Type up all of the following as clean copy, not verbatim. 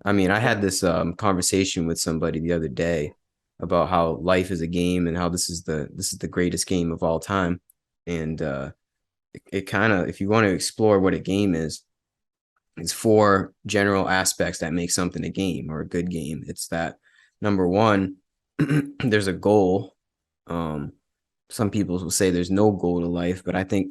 I mean, I Yeah. had this conversation with somebody the other day about how life is a game and how this is the greatest game of all time. And it kind of, if you want to explore what a game is, it's four general aspects that make something a game or a good game. It's that number one, there's a goal. Um, some people will say there's no goal to life, but I think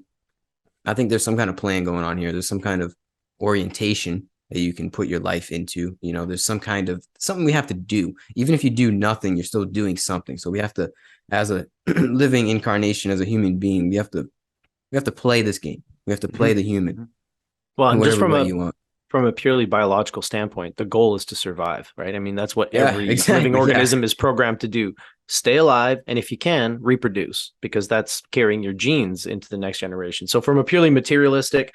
there's some kind of plan going on here. There's some kind of orientation that you can put your life into. There's some kind of something we have to do. Even if you do nothing, you're still doing something. So we have to, as a living incarnation, as a human being, we have to play this game. We have to play Mhm. the human Mhm. Well, in and just whatever way you want. from a purely biological standpoint, the goal is to survive, right? I mean, that's what Yeah, every living exactly. Yeah. organism is programmed to do. Stay alive, and if you can, reproduce, because that's carrying your genes into the next generation. So, from a purely materialistic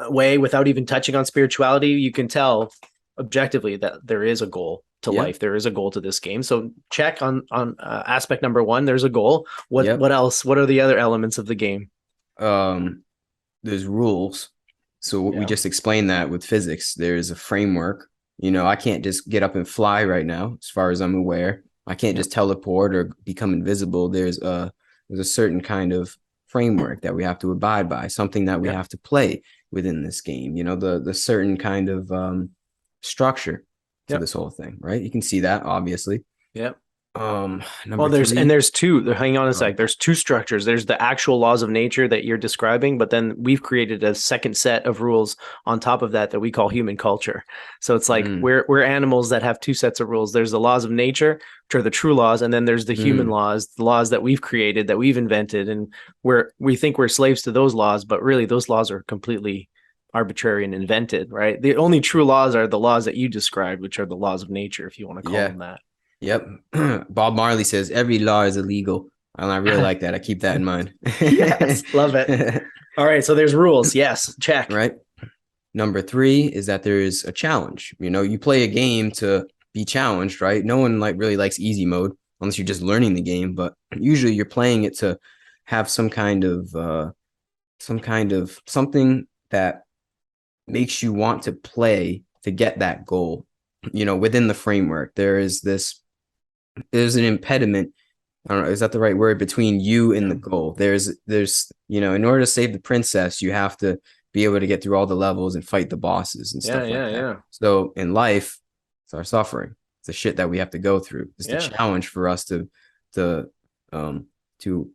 way, without even touching on spirituality, you can tell objectively that there is a goal to Yep. life. There is a goal to this game. So, check on aspect number one. There's a goal. What Yep. else? What are the other elements of the game? Um, there's rules. So we Yeah. just explained that with physics. There's a framework. I can't just get up and fly right now, as far as I'm aware. I can't Yeah. just teleport or become invisible. There's a certain kind of framework that we have to abide by, something that we Yeah. have to play within this game. The certain kind of structure to Yeah. this whole thing, right? You can see that obviously. Yeah. Number Well, there's three. there's two. Hang on a Oh, sec. There's two structures. There's the actual laws of nature that you're describing, but then we've created a second set of rules on top of that we call human culture. So it's like mm, we're animals that have two sets of rules. There's the laws of nature, which are the true laws, and then there's the human mm, laws, the laws that we've created, that we've invented, and we think we're slaves to those laws, but really those laws are completely arbitrary and invented, right? The only true laws are the laws that you described, which are the laws of nature, if you want to call yeah. them that. Yep. Bob Marley says every law is illegal. And I really like that. I keep that in mind. Yes, love it. All right, so there's rules. Yes, check. Right. Number three is that there is a challenge. You play a game to be challenged, right? No one really likes easy mode unless you're just learning the game, but usually you're playing it to have some kind of something that makes you want to play to get that goal. Within the framework, there's an impediment. I don't know, is that the right word, between you and Yeah, the goal? In order to save the princess, you have to be able to get through all the levels and fight the bosses and yeah, stuff like yeah, that. yeah, So in life, it's our suffering. It's the shit that we have to go through. It's the yeah. challenge for us to um to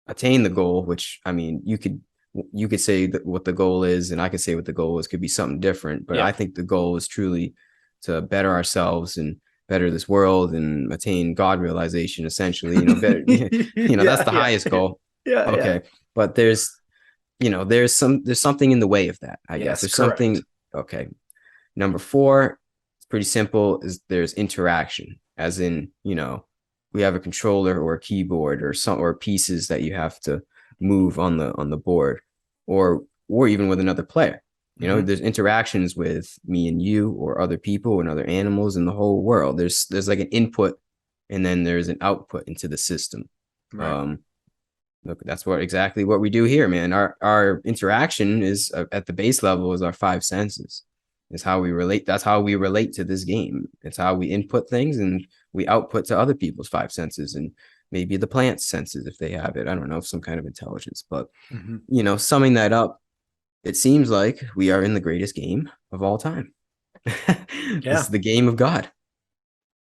attain the goal, which I mean, you could say that what the goal is, and I could say what the goal is. Could be something different, but I Yep. think the goal is truly to better ourselves and better this world and attain God realization. Essentially, better. That's Yeah, the yeah, highest goal. yeah, yeah. Okay, but there's something in the way of that. I guess Yes, there's something. correct. Okay, number four, it's pretty simple. Is there's interaction, as in we have a controller or a keyboard or pieces that you have to move on the board, or even with another player. Hmm. There's interactions with me and you or other people and other animals in the whole world. There's like an input, and then there's an output into the system. Right. Um, Look, that's exactly what we do here, man. Our interaction is at the base level is our five senses. Is how we relate. That's how we relate to this game. It's how we input things and we output to other people's five senses and maybe the plant's senses if they have it. I don't know, some kind of intelligence. But Hmm. summing that up, it seems like we are in the greatest game of all time. This Yeah, is the game of God.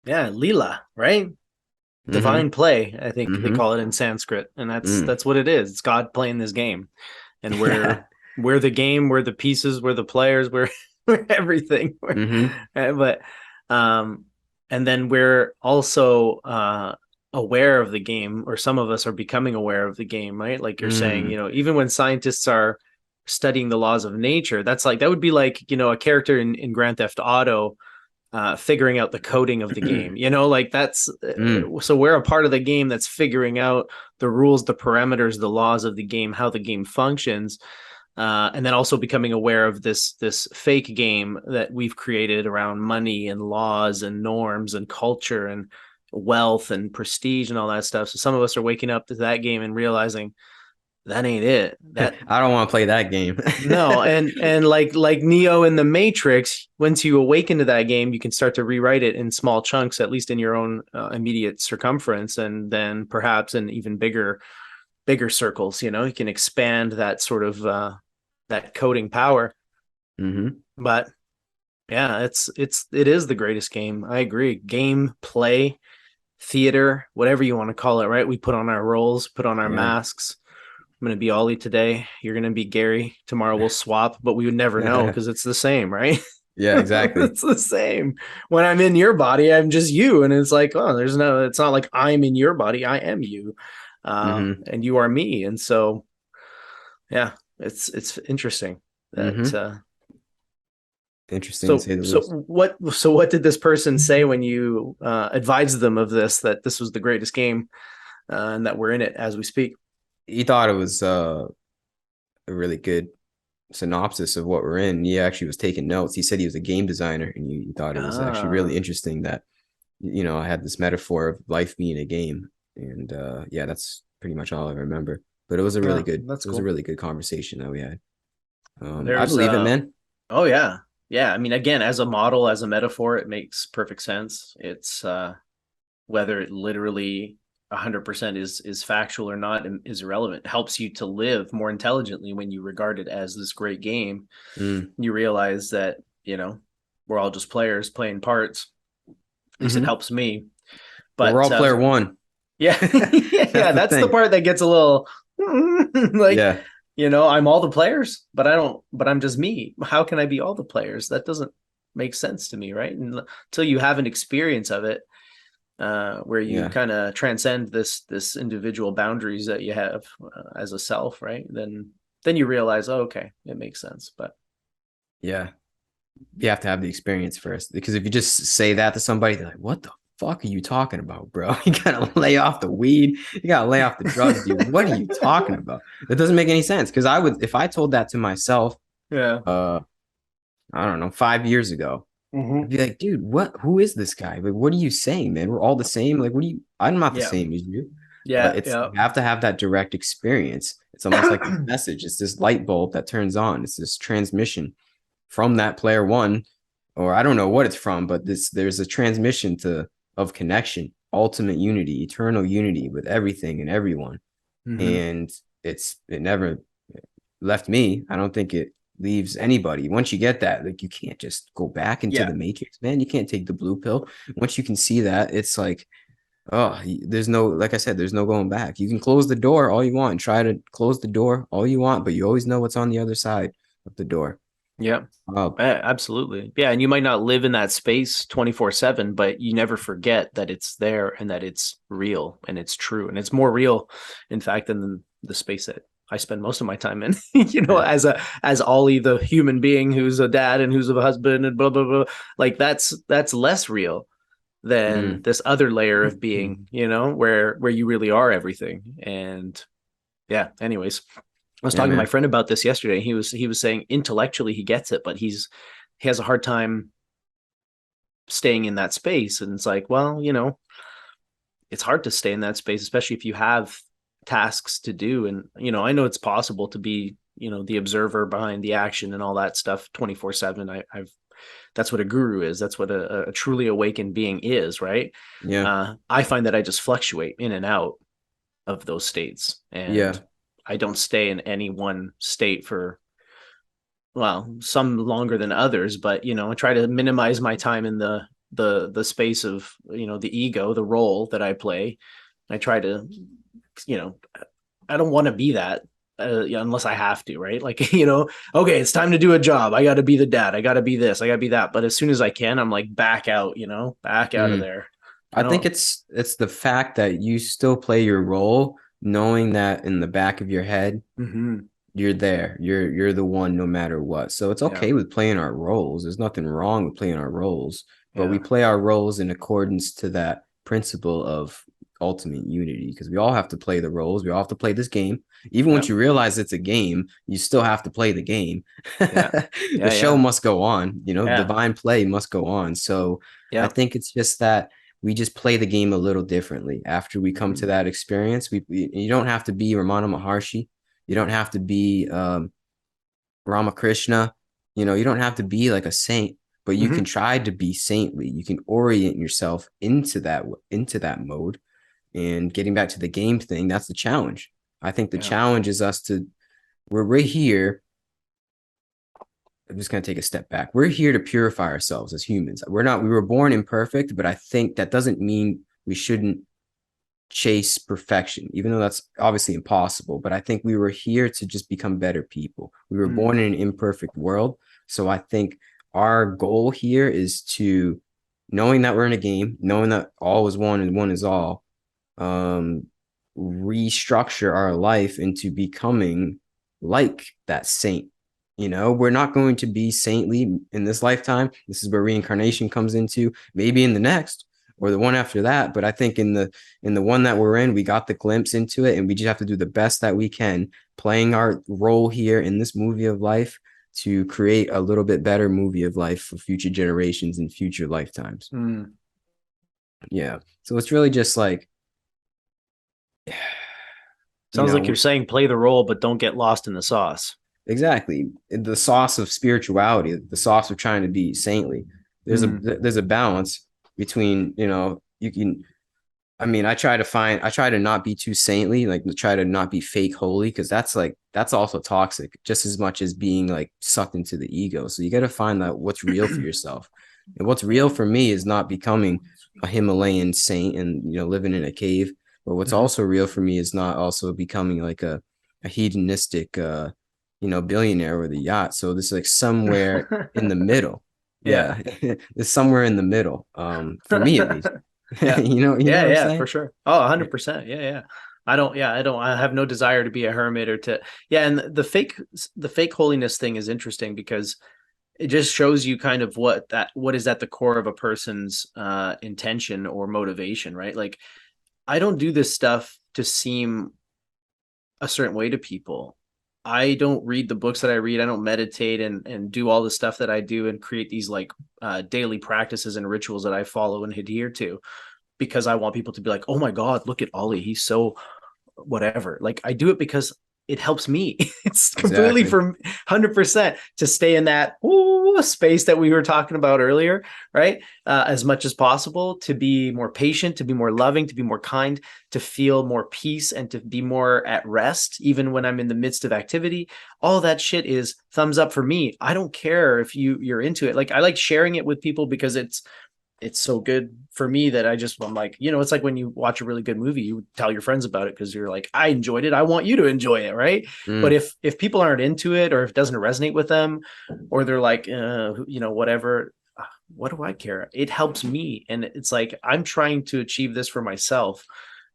yeah. Lila, right? Mm-hmm. Divine play, I think they Mm-hmm. call it in Sanskrit, and that's Mm. that's what it is. It's God playing this game, and we're Yeah. we're the game, we're the pieces, we're the players, we're we're everything. Mm-hmm. But um, and then we're also aware of the game, or some of us are becoming aware of the game, right? Like you're saying, Mm. even when scientists are studying the laws of nature, that would be like a character in Grand Theft Auto figuring out the coding of the game. Like that's Mm. so we're a part of the game that's figuring out the rules, the parameters, the laws of the game, how the game functions, and then also becoming aware of this fake game that we've created around money and laws and norms and culture and wealth and prestige and all that stuff. So some of us are waking up to that game and realizing that ain't it. That I don't want to play that game. no, and like Neo in the Matrix, once you awaken to that game, you can start to rewrite it in small chunks, at least in your own immediate circumference, and then perhaps in even bigger circles. You know, you can expand that sort of that coding power. Hmm. But yeah, it is the greatest game. I agree. Game play, theater, whatever you want to call it, right? We put on our roles, put on our Yeah. masks. I'm going to be Ollie today. You're going to be Gary. Tomorrow we'll swap, but we would never know because it's the same, right? Yeah, exactly. It's the same. When I'm in your body, I'm just you. And it's like, oh, it's not like I'm in your body. I am you. Hmm. And you are me. And so, yeah, it's interesting that, Hmm. Interesting to so say the so least. what did this person say when you advised them of this, that this was the greatest game and that we're in it as we speak? He thought it was a really good synopsis of what we're in. He actually was taking notes. He said he was a game designer, and he thought it was actually really Ah, interesting that I had this metaphor of life being a game. And yeah, that's pretty much all I remember. But yeah, that's it was a cool. really good conversation that we had. I There's believe it, man. oh yeah. Yeah, I mean, again, as a model, as a metaphor, it makes perfect sense. It's whether it literally 100% is factual or not is irrelevant. It helps you to live more intelligently when you regard it as this great game. Mm. You realize that, we're all just players playing parts. At least it Hmm. helps me. Well, we're But all player one. yeah, That's yeah, the that's the thing. part that gets a little like, Yeah. I'm all the players, but I'm just me. How can I be all the players? That doesn't make sense to me, right? And until you have an experience of it, where you Yeah. kind of transcend this individual boundaries that you have as a self, right? Then you realize, oh, okay, it makes sense. But Yeah. You have to have the experience first, because if you just say that to somebody, they're like, "What the fuck are you talking about, bro? You gotta lay off the weed, you gotta lay off the drugs, dude. What are you talking about? That doesn't make any sense." Because I would, if I told that to myself, yeah. uh, I don't know, 5 years ago, I'd Hmm. be like, "Dude, what? Who is this guy? Like, what are you saying, man? We're all the same. Like, what do you? I'm not the Yeah. same as you." But Yeah. you Yeah. have to have that direct experience. It's almost like this message. It's this light bulb that turns on. It's this transmission from that player one, or I don't know what it's from, but there's a transmission to of connection, ultimate unity, eternal unity with everything and everyone. Hmm. And it never left me. I don't think it leaves anybody. Once you get that, like, you can't just go back into Yeah. the matrix, man. You can't take the blue pill. Once you can see that, it's like, oh, there's no, like I said, there's no going back. You can close the door all you want and try to close the door all you want, but you always know what's on the other side of the door. Yeah. Oh, Absolutely. Yeah. And you might not live in that space 24/7, but you never forget that it's there and that it's real and it's true. And it's more real, in fact, than the space that I spend most of my time in, yeah. as Ollie, the human being who's a dad and who's a husband and blah, blah, blah. Like that's less real than Mm. this other layer of being, where you really are everything. And yeah, anyways, I was Yeah, talking to my man. friend about this yesterday. He was saying intellectually he gets it, but he has a hard time staying in that space. And it's like, well, it's hard to stay in that space, especially if you have tasks to do. And I know it's possible to be, the observer behind the action and all that stuff 24/7. I've That's what a guru is. That's what a truly awakened being is, right? Yeah. I find that I just fluctuate in and out of those states, and Yeah. I don't stay in any one state for, well, some longer than others, but I try to minimize my time in the space of, the ego, the role that I play. I try to, you know I don't want to be that, unless I have to, right? Like, okay, it's time to do a job. I got to be the dad. I got to be this. I got to be that. But as soon as I can, I'm like back out, back out of Mm. there. I I think don't. it's the fact that you still play your role, knowing that in the back of your head, Hmm. you're there. You're the one no matter what. So it's Yeah. okay with playing our roles. There's nothing wrong with playing our roles, but we Yeah. play our roles in accordance to that principle of ultimate unity, because we all have to play the roles. We all have to play this game. Even Yeah. once you realize it's a game, you still have to play the game. Yeah. The Yeah. show Yeah. must go on, Yeah. divine play must go on. So I Yeah. think it's just that we just play the game a little differently after we come to Hmm. that experience. You don't have to be Ramana Maharshi. You don't have to be Ramakrishna. You don't have to be like a saint, but you can Hmm. try to be saintly. You can orient yourself into that mode. And getting back to the game thing, that's the challenge. I think the Yeah. challenge is us to we're right here. I'm just going to take a step back. We're here to purify ourselves as humans. We were born imperfect, but I think that doesn't mean we shouldn't chase perfection, even though that's obviously impossible. But I think we were here to just become better people. We were Mm. born in an imperfect world. So I think our goal here is to, knowing that we're in a game, knowing that all is one and one is all, um, restructure our life into becoming like that saint. We're not going to be saintly in this lifetime. This is where reincarnation comes into, maybe in the next or the one after that. But I think in the one that we're in, we got the glimpse into it, and we just have to do the best that we can, playing our role here in this movie of life to create a little bit better movie of life for future generations and future lifetimes. Mm. Yeah. So it's really just like, you Sounds like you're know, saying play the role, but don't get lost in the sauce. exactly the sauce of spirituality, the sauce of trying to be saintly. Mm. There's a balance between, you can. I mean, I try to not be too saintly, like try to not be fake holy, because that's also toxic, just as much as being like sucked into the ego. So you got to find out what's real for yourself. And what's real Yeah. for me is not becoming a Himalayan saint and, living in a cave. But what's Hmm. also real for me is not also becoming like a hedonistic, billionaire with a yacht. So this is like somewhere in the middle. Yeah. Yeah, it's somewhere in the middle. For me at least. Yeah. You know Yeah, what I'm yeah, for saying? sure. Oh, 100%. Yeah, yeah. I have no desire to be a hermit or to, yeah. And the fake holiness thing is interesting because it just shows you kind of what is at the core of a person's intention or motivation, right? Like, I don't do this stuff to seem a certain way to people. I don't read the books that I read. I don't meditate and do all the stuff that I do and create these like daily practices and rituals that I follow and adhere to because I want people to be like, oh my God, look at Ollie. He's so whatever. Like I do it because it helps me. It's completely Exactly. for 100% to stay in that space that we were talking about earlier, right? As much as possible to be more patient, to be more loving, to be more kind, to feel more peace and to be more at rest, even when I'm in the midst of activity. All that shit is thumbs up for me. I don't care if you're into it. Like I like sharing it with people because it's so good for me that I'm like, it's like when you watch a really good movie, you tell your friends about it because you're like, I enjoyed it. I want you to enjoy it, right? But Mm, if people aren't into it or if it doesn't resonate with them, or they're like, whatever, what do I care? It helps me, and it's like I'm trying to achieve this for myself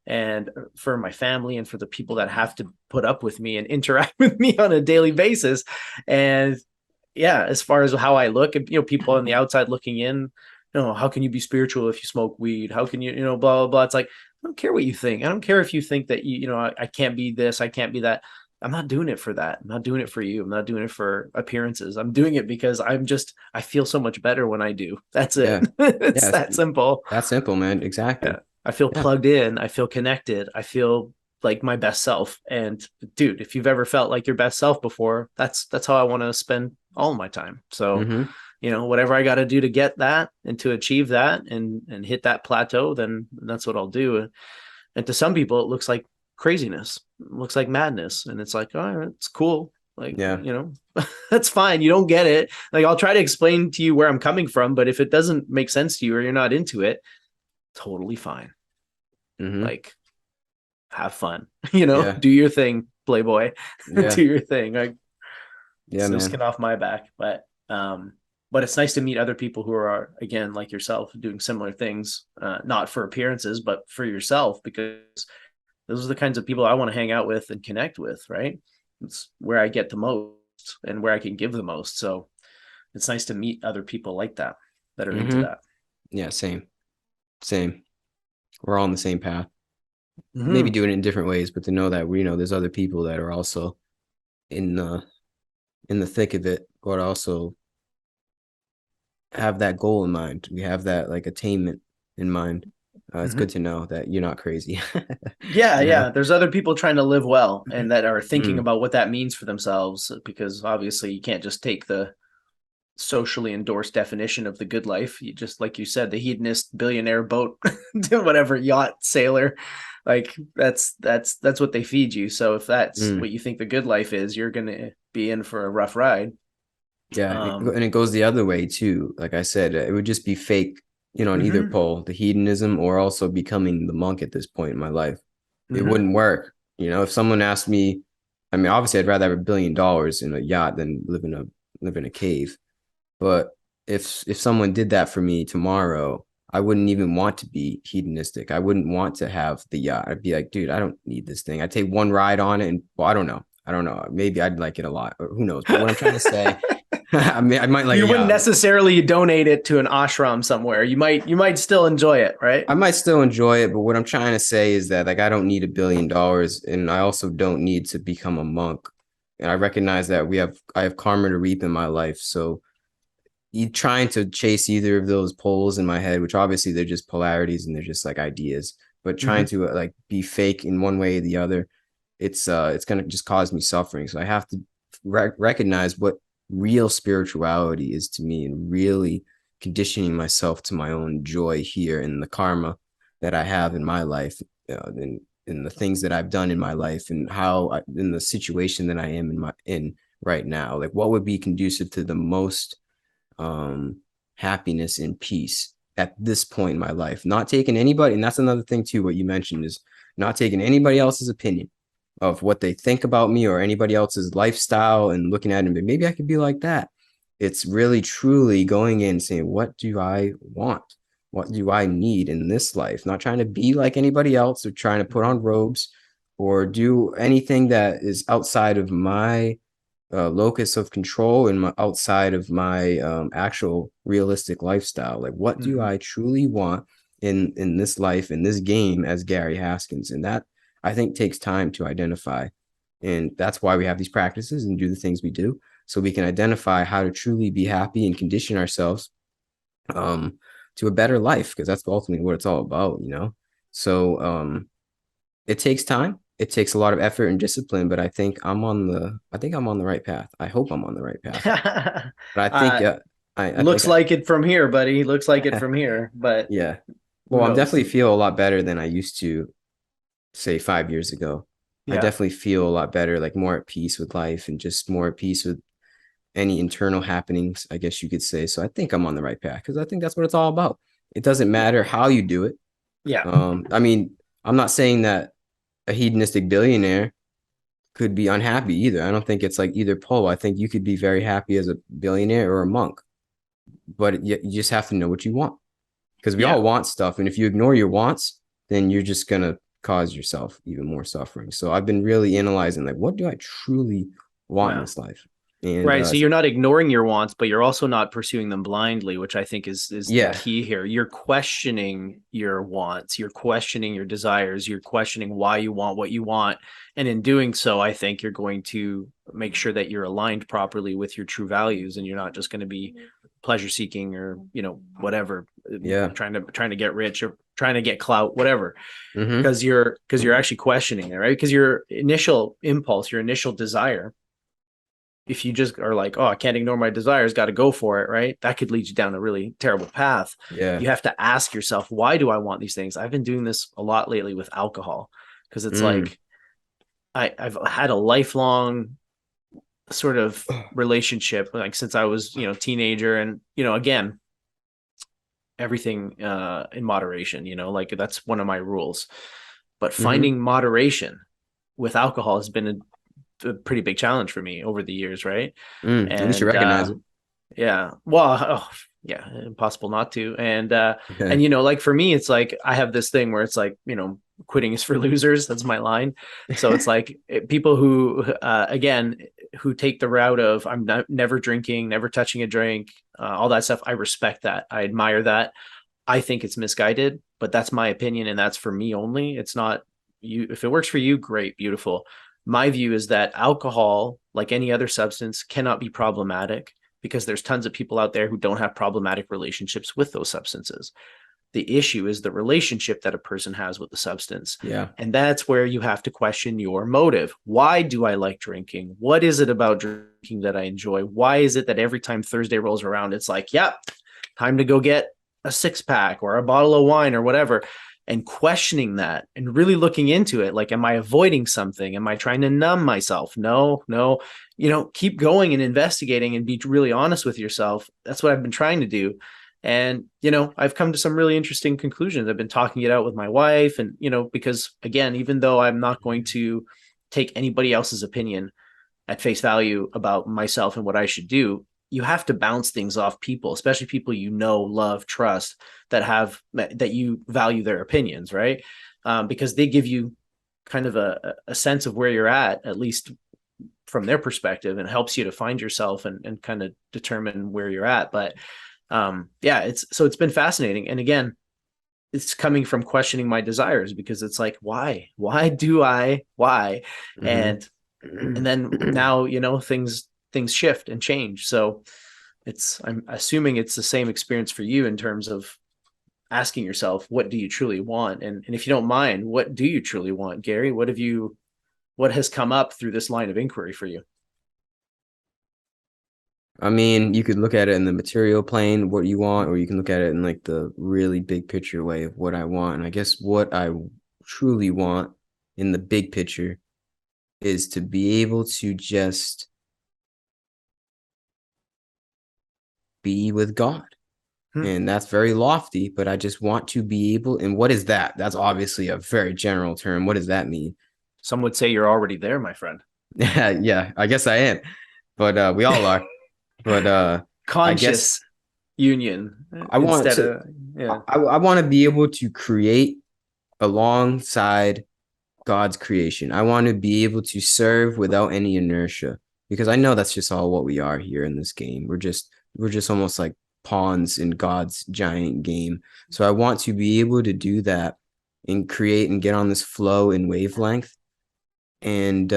and for my family and for the people that have to put up with me and interact with me on a daily basis. And yeah, as far as how I look, people on the outside looking in, how can you be spiritual if you smoke weed? How can you, blah, blah, blah. It's like, I don't care what you think. I don't care if you think that, I can't be this, I can't be that. I'm not doing it for that. I'm not doing it for you. I'm not doing it for appearances. I'm doing it because I feel so much better when I do. That's it. yeah. It's Yeah. that simple. That's simple, man. Exactly. Yeah. I feel Yeah. plugged in. I feel connected. I feel like my best self. And dude, if you've ever felt like your best self before, that's how I want to spend all my time. So, Mm-hmm. whatever I got to do to get that and to achieve that and hit that plateau, then that's what I'll do. And to some people, it looks like craziness, it looks like madness, and it's like, all right, it's cool. Like, Yeah. that's fine. You don't get it. Like, I'll try to explain to you where I'm coming from, but if it doesn't make sense to you or you're not into it, totally fine. Mm-hmm. Like, have fun, Yeah. do your thing, Playboy, do Yeah. your thing. Like, Yeah, it's no skin man. off my back, but it's nice to meet other people who are again like yourself doing similar things, not for appearances but for yourself, because those are the kinds of people I want to hang out with and connect with, right? It's where I get the most and where I can give the most. So it's nice to meet other people like that are into Mm-hmm. that. Yeah, same. Same. We're all on the same path. Maybe Mm-hmm. doing it in different ways, but to know that there's other people that are also in the thick of it, but also have that goal in mind. We have that like attainment in mind. It's Hmm. good to know that you're not crazy. Yeah, You know? yeah. There's other people trying to live well and that are thinking Mm, about what that means for themselves, because obviously you can't just take the socially endorsed definition of the good life. You just, like you said, the hedonist billionaire boat, whatever, yacht sailor, like that's what they feed you. So if that's mm. what you think the good life is, you're gonna be in for a rough ride. Yeah, Um, and it goes the other way too. Like I said, it would just be fake, on either mhm, pole, the hedonism or also becoming the monk at this point in my life. It mhm. wouldn't work. If someone asked me, I mean, obviously I'd rather have $1 billion in a yacht than live in a cave. But if someone did that for me tomorrow, I wouldn't even want to be hedonistic. I wouldn't want to have the yacht. I'd be like, dude, I don't need this thing. I take one ride on it, and well, I don't know. I don't know. Maybe I'd like it a lot, or who knows? But what I'm trying to say, I mean, I might like a You wouldn't yacht. necessarily donate it to an ashram somewhere. You might still enjoy it, right? I might still enjoy it, but what I'm trying to say is that like I don't need $1 billion, and I also don't need to become a monk. And I recognize that I have karma to reap in my life, so trying to chase either of those poles in my head, which obviously they're just polarities and they're just like ideas, but trying Hmm. to like be fake in one way or the other, it's gonna just cause me suffering. So I have to recognize what real spirituality is to me, and really conditioning myself to my own joy here in the karma that I have in my life, in the things that I've done in my life, and in the situation that I am in right now. Like what would be conducive to the most happiness and peace at this point in my life, not taking anybody. And that's another thing too, what you mentioned is not taking anybody else's opinion of what they think about me or anybody else's lifestyle and looking at them, but maybe I could be like that. It's really truly going in saying, what do I want? What do I need in this life? Not trying to be like anybody else or trying to put on robes or do anything that is outside of my locus of control and outside of my actual realistic lifestyle. Like, what do Hmm. I truly want in this life, in this game, as Gary Haskins? And that I think takes time to identify, and that's why we have these practices and do the things we do, so we can identify how to truly be happy and condition ourselves um, to a better life, because that's ultimately what it's all about. So it takes time. It takes a lot of effort and discipline, but I think I'm on the right path. I hope I'm on the right path. But I think uh, I think looks like it from here, buddy. Looks like it from here, but yeah. who Well, I'm knows? definitely feel a lot better than I used to, say, 5 years ago. I Yeah. definitely feel a lot better, like more at peace with life and just more at peace with any internal happenings, I guess you could say. So I think I'm on the right path, because I think that's what it's all about. It doesn't matter how you do it. Yeah. I mean, I'm not saying that a hedonistic billionaire could be unhappy either. I don't think it's like either pole. I think you could be very happy as a billionaire or a monk, but you just have to know what you want, because we Yeah. all want stuff. And if you ignore your wants, then you're just going to cause yourself even more suffering. So I've been really analyzing, like, what do I truly want in Wow. this life? And Right. So you're not ignoring your wants, but you're also not pursuing them blindly, which I think is the yeah. key here. You're questioning your wants, you're questioning your desires, you're questioning why you want what you want. And in doing so, I think you're going to make sure that you're aligned properly with your true values, and you're not just going to be pleasure seeking or, whatever, Yeah. trying to get rich or trying to get clout, whatever, Mm-hmm. because you're actually questioning it, right? Because your initial impulse, your initial desire, if you just are like, oh, I can't ignore my desires, got to go for it, right? That could lead you down a really terrible path. Yeah. You have to ask yourself, why do I want these things? I've been doing this a lot lately with alcohol, because it's Mm. like I've had a lifelong sort of relationship, like since I was, teenager, and again, everything in moderation, like that's one of my rules. But Mm-hmm. finding moderation with alcohol has been a pretty big challenge for me over the years, right? At least you And recognize it. yeah. Well, oh, yeah, impossible not to. And Yeah. like for me, it's like I have this thing where it's like, quitting is for losers. That's my line. So it's like people who again, who take the route of I'm never drinking, never touching a drink, all that stuff. I respect that. I admire that. I think it's misguided, but that's my opinion and that's for me only. It's not you. If it works for you, great, beautiful. My view is that alcohol, like any other substance, cannot be problematic because there's tons of people out there who don't have problematic relationships with those substances. The issue is the relationship that a person has with the substance. Yeah. And that's where you have to question your motive. Why do I like drinking? What is it about drinking that I enjoy? Why is it that every time Thursday rolls around, it's like, yep, time to go get a 6-pack or a bottle of wine or whatever? And questioning that and really looking into it. Like, am I avoiding something? Am I trying to numb myself? No, no. Keep going and investigating and be really honest with yourself. That's what I've been trying to do. And, I've come to some really interesting conclusions. I've been talking it out with my wife. And, because again, even though I'm not going to take anybody else's opinion at face value about myself and what I should do, you have to bounce things off people, especially people love, trust, that you value their opinions, right? Because they give you kind of a sense of where you're at least from their perspective, and helps you to find yourself and kind of determine where you're at. But it's been fascinating. And again, it's coming from questioning my desires, because it's like, why Mhm. and then now things shift and change. So I'm assuming it's the same experience for you in terms of asking yourself, what do you truly want? And if you don't mind, what do you truly want, Gary? What has come up through this line of inquiry for you? I mean, you could look at it in the material plane, what you want, or you can look at it in like the really big picture way of what I want. And I guess what I truly want in the big picture is to be able to just be with God. Hmm. And that's very lofty, but I just want to be able. And what is that? That's obviously a very general term. What does that mean? Some would say you're already there, my friend. Yeah, I guess I am, but we all are. But I guess Conscious union I want instead to. of, yeah. I want to be able to create alongside God's creation. I want to be able to serve without any inertia, because I know that's just all what we are here in this game. We're just almost like pawns in God's giant game. So I want to be able to do that and create and get on this flow and wavelength, and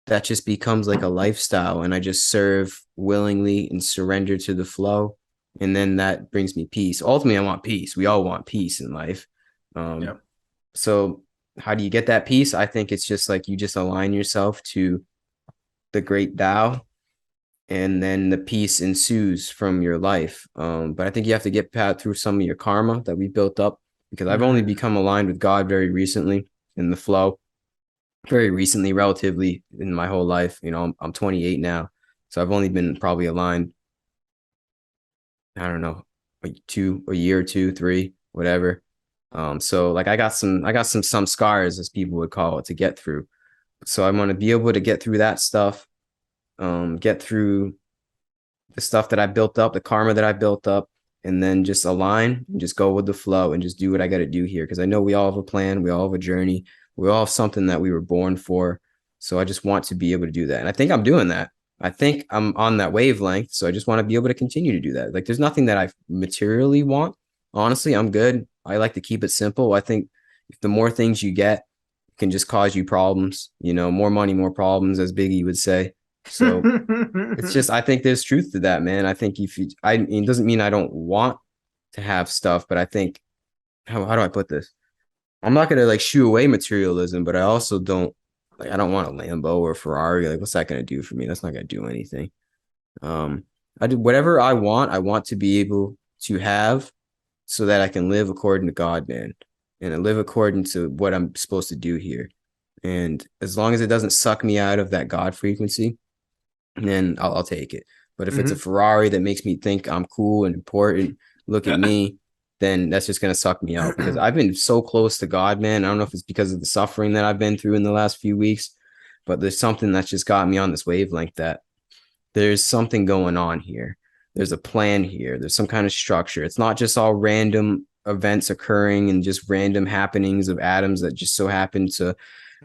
that just becomes like a lifestyle, and I just serve willingly and surrender to the flow, and then that brings me peace. Ultimately, I want peace. We all want peace in life. Yeah. um so how do you get that peace? I think it's just like you just align yourself to the great Tao, and then the peace ensues from your life. But I think you have to get through some of your karma that we built up, because I've only Mm. become aligned with God very recently in the flow, very recently, relatively in my whole life. I'm 28 now, so I've only been probably aligned, I don't know, a year or two, three, whatever. So like I got some scars, as people would call it, to get through. So I want to be able to get through that stuff, get through the stuff that I built up, the karma that I built up, and then just align and just go with the flow and just do what I got to do here. Because I know we all have a plan, we all have a journey, we all have something that we were born for. So I just want to be able to do that. And I think I'm doing that. I think I'm on that wavelength. So I just want to be able to continue to do that. Like there's nothing that I materially want. Honestly, I'm good. I like to keep it simple. I think if the more things you get, it can just cause you problems. More money, more problems, as Biggie would say. So it's just, I think there's truth to that, man. I think it doesn't mean I don't want to have stuff, but I think, how do I put this? I'm not gonna like shoo away materialism, but I also don't like, I don't want a Lambo or a Ferrari. Like, what's that gonna do for me? That's not gonna do anything. Um, I do whatever I want. I want to be able to have, so that I can live according to God, man, and I live according to what I'm supposed to do here. And as long as it doesn't suck me out of that God frequency, then I'll take it. But if it's a Mhm. Ferrari that makes me think I'm cool and important, look at me, then that's just gonna suck me out, because I've been so close to God, man. I don't know if it's because of the suffering that I've been through in the last few weeks, but there's something that's just got me on this wavelength, that there's something going on here. There's a plan here. There's some kind of structure. It's not just all random events occurring and just random happenings of atoms that just so happen to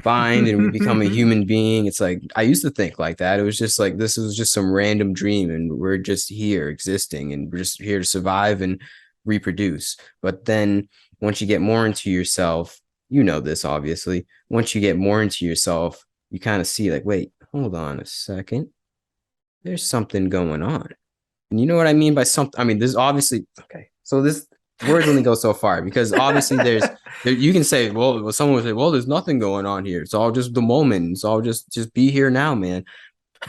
bind and we become a human being. It's like, I used to think like that. It was just like, this was just some random dream and we're just here existing and we're just here to survive and reproduce. But then once you get more into yourself, this obviously, once you get more into yourself, you kind of see like, wait, hold on a second. There's something going on. And you know what I mean by something? I mean, there's obviously, okay. So words only go so far, because obviously you can say, well, someone would say, well, there's nothing going on here. It's all just the moment. It's all just be here now, man.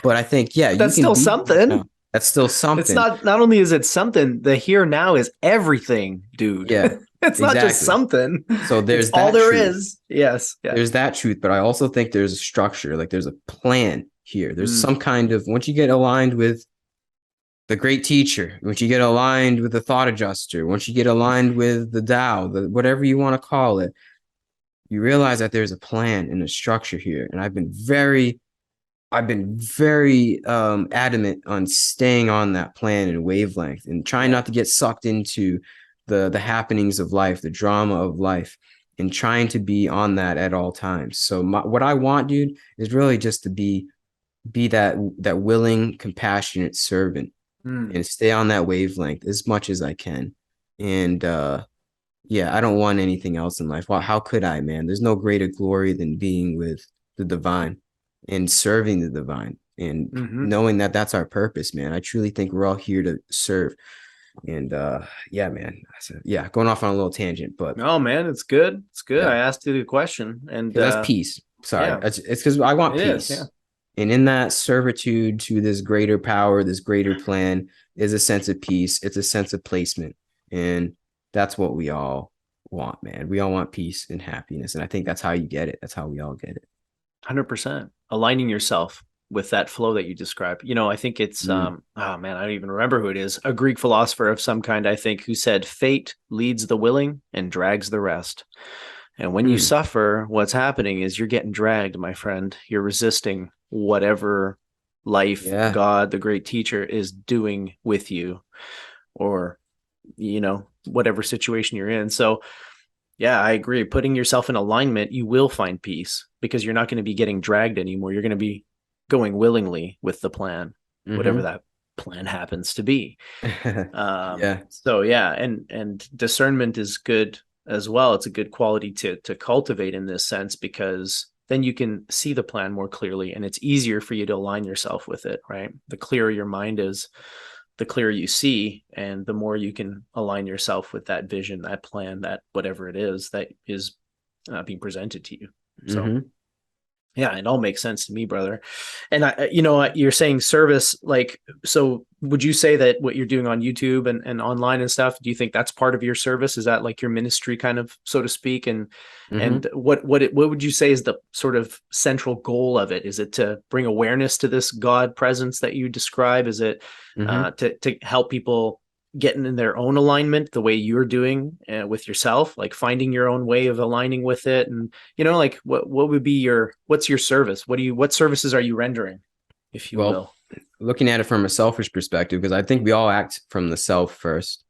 But I think, yeah, But you that's can still be here something. now. That's still It's something. not only is it something, the here now is everything, dude. Yeah, It's not just exactly. something. So It's there's all that there truth. is. Yes. Yeah. There's that truth, but I also think there's a structure, like there's a plan here. There's Mm. some kind of, once you get aligned with the great teacher, once you get aligned with the thought adjuster, once you get aligned with the Tao, whatever you want to call it, you realize that there's a plan and a structure here. And I've been very adamant on staying on that plan and wavelength, and trying not to get sucked into the happenings of life, the drama of life, and trying to be on that at all times. So what I want, dude, is really just to be that willing, compassionate servant, Mm. and stay on that wavelength as much as I can. And yeah, I don't want anything else in life. Well, how could I, man? There's no greater glory than being with the divine and serving the divine, and Mm-hmm. knowing that that's our purpose, man. I truly think we're all here to serve. And yeah, man. So, yeah, going off on a little tangent, but Oh man, it's good. It's good. yeah, I asked you the question, and because that's peace. Sorry, yeah, it's because I want it is. Yeah. peace. And in that servitude to this greater power, this greater plan, is a sense of peace. It's a sense of placement. And that's what we all want, man. We all want peace and happiness. And I think that's how you get it. That's how we all get it. 100% aligning yourself with that flow that you describe. I think it's Mm. oh man, I don't even remember who it is. A Greek philosopher of some kind, I think, who said fate leads the willing and drags the rest. And when you Mm. suffer, what's happening is you're getting dragged, my friend. You're resisting whatever life, Yeah. God, the great teacher, is doing with you, or whatever situation you're in. So yeah, I agree. Putting yourself in alignment, you will find peace, because you're not going to be getting dragged anymore. You're going to be going willingly with the plan, whatever Mm-hmm. that plan happens to be. Yeah. So yeah, and discernment is good as well. It's a good quality to cultivate in this sense, because then you can see the plan more clearly, and it's easier for you to align yourself with it, right? The clearer your mind is, the clearer you see, and the more you can align yourself with that vision, that plan, that whatever it is that is being presented to you. So Mm-hmm. yeah, it all makes sense to me, brother. And you're saying service, like, so would you say that what you're doing on YouTube and online and stuff, do you think that's part of your service? Is that like your ministry, kind of, so to speak? And Mm-hmm. what would you say is the sort of central goal of it? Is it to bring awareness to this God presence that you describe? Is it Mm-hmm. to help people getting in their own alignment the way you're doing with yourself, like finding your own way of aligning with it? And like, what would be what's your service? What services are you rendering, if you Well, will? looking at it from a selfish perspective, because I think we all act from the self first,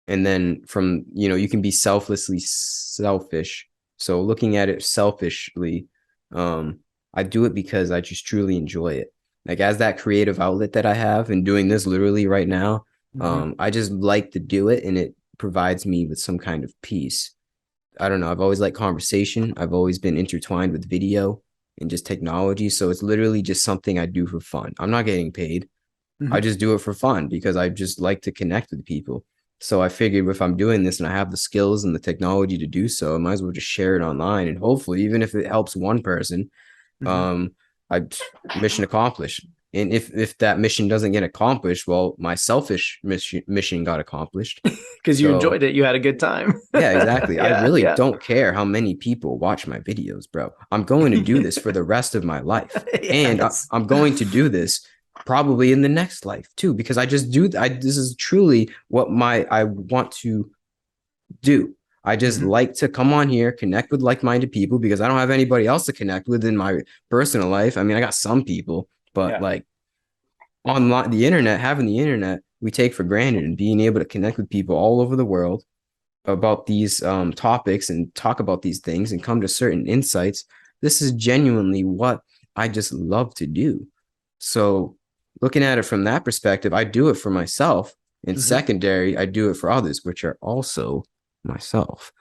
and then from, you can be selflessly selfish. So looking at it selfishly, I do it because I just truly enjoy it. Like, as that creative outlet that I have, and doing this literally right now, Mm-hmm. I just like to do it, and it provides me with some kind of peace. I don't know. I've always liked conversation. I've always been intertwined with video and just technology. So it's literally just something I do for fun. I'm not getting paid. I Mm-hmm. just do it for fun because I just like to connect with people. So I figured, if I'm doing this and I have the skills and the technology to do so, I might as well just share it online. And hopefully, even if it helps one person, Mm-hmm. um, I mission accomplished. And if that mission doesn't get accomplished, well, my selfish mission got accomplished. Because you So enjoyed it, you had a good time. yeah, exactly. I Yeah, really yeah. don't care how many people watch my videos, bro. I'm going to do this for the rest of my life. And Yes. I'm going to do this probably in the next life too, because I just do. This is truly what I want to do. I just Mm-hmm. like to come on here, connect with like-minded people, because I don't have anybody else to connect with in my personal life. I mean, I got some people, but Yeah. like, online, having the internet, we take for granted, and being able to connect with people all over the world about these topics and talk about these things and come to certain insights. This is genuinely what I just love to do. So, looking at it from that perspective, I do it for myself. And Mm-hmm. secondary, I do it for others, which are also myself.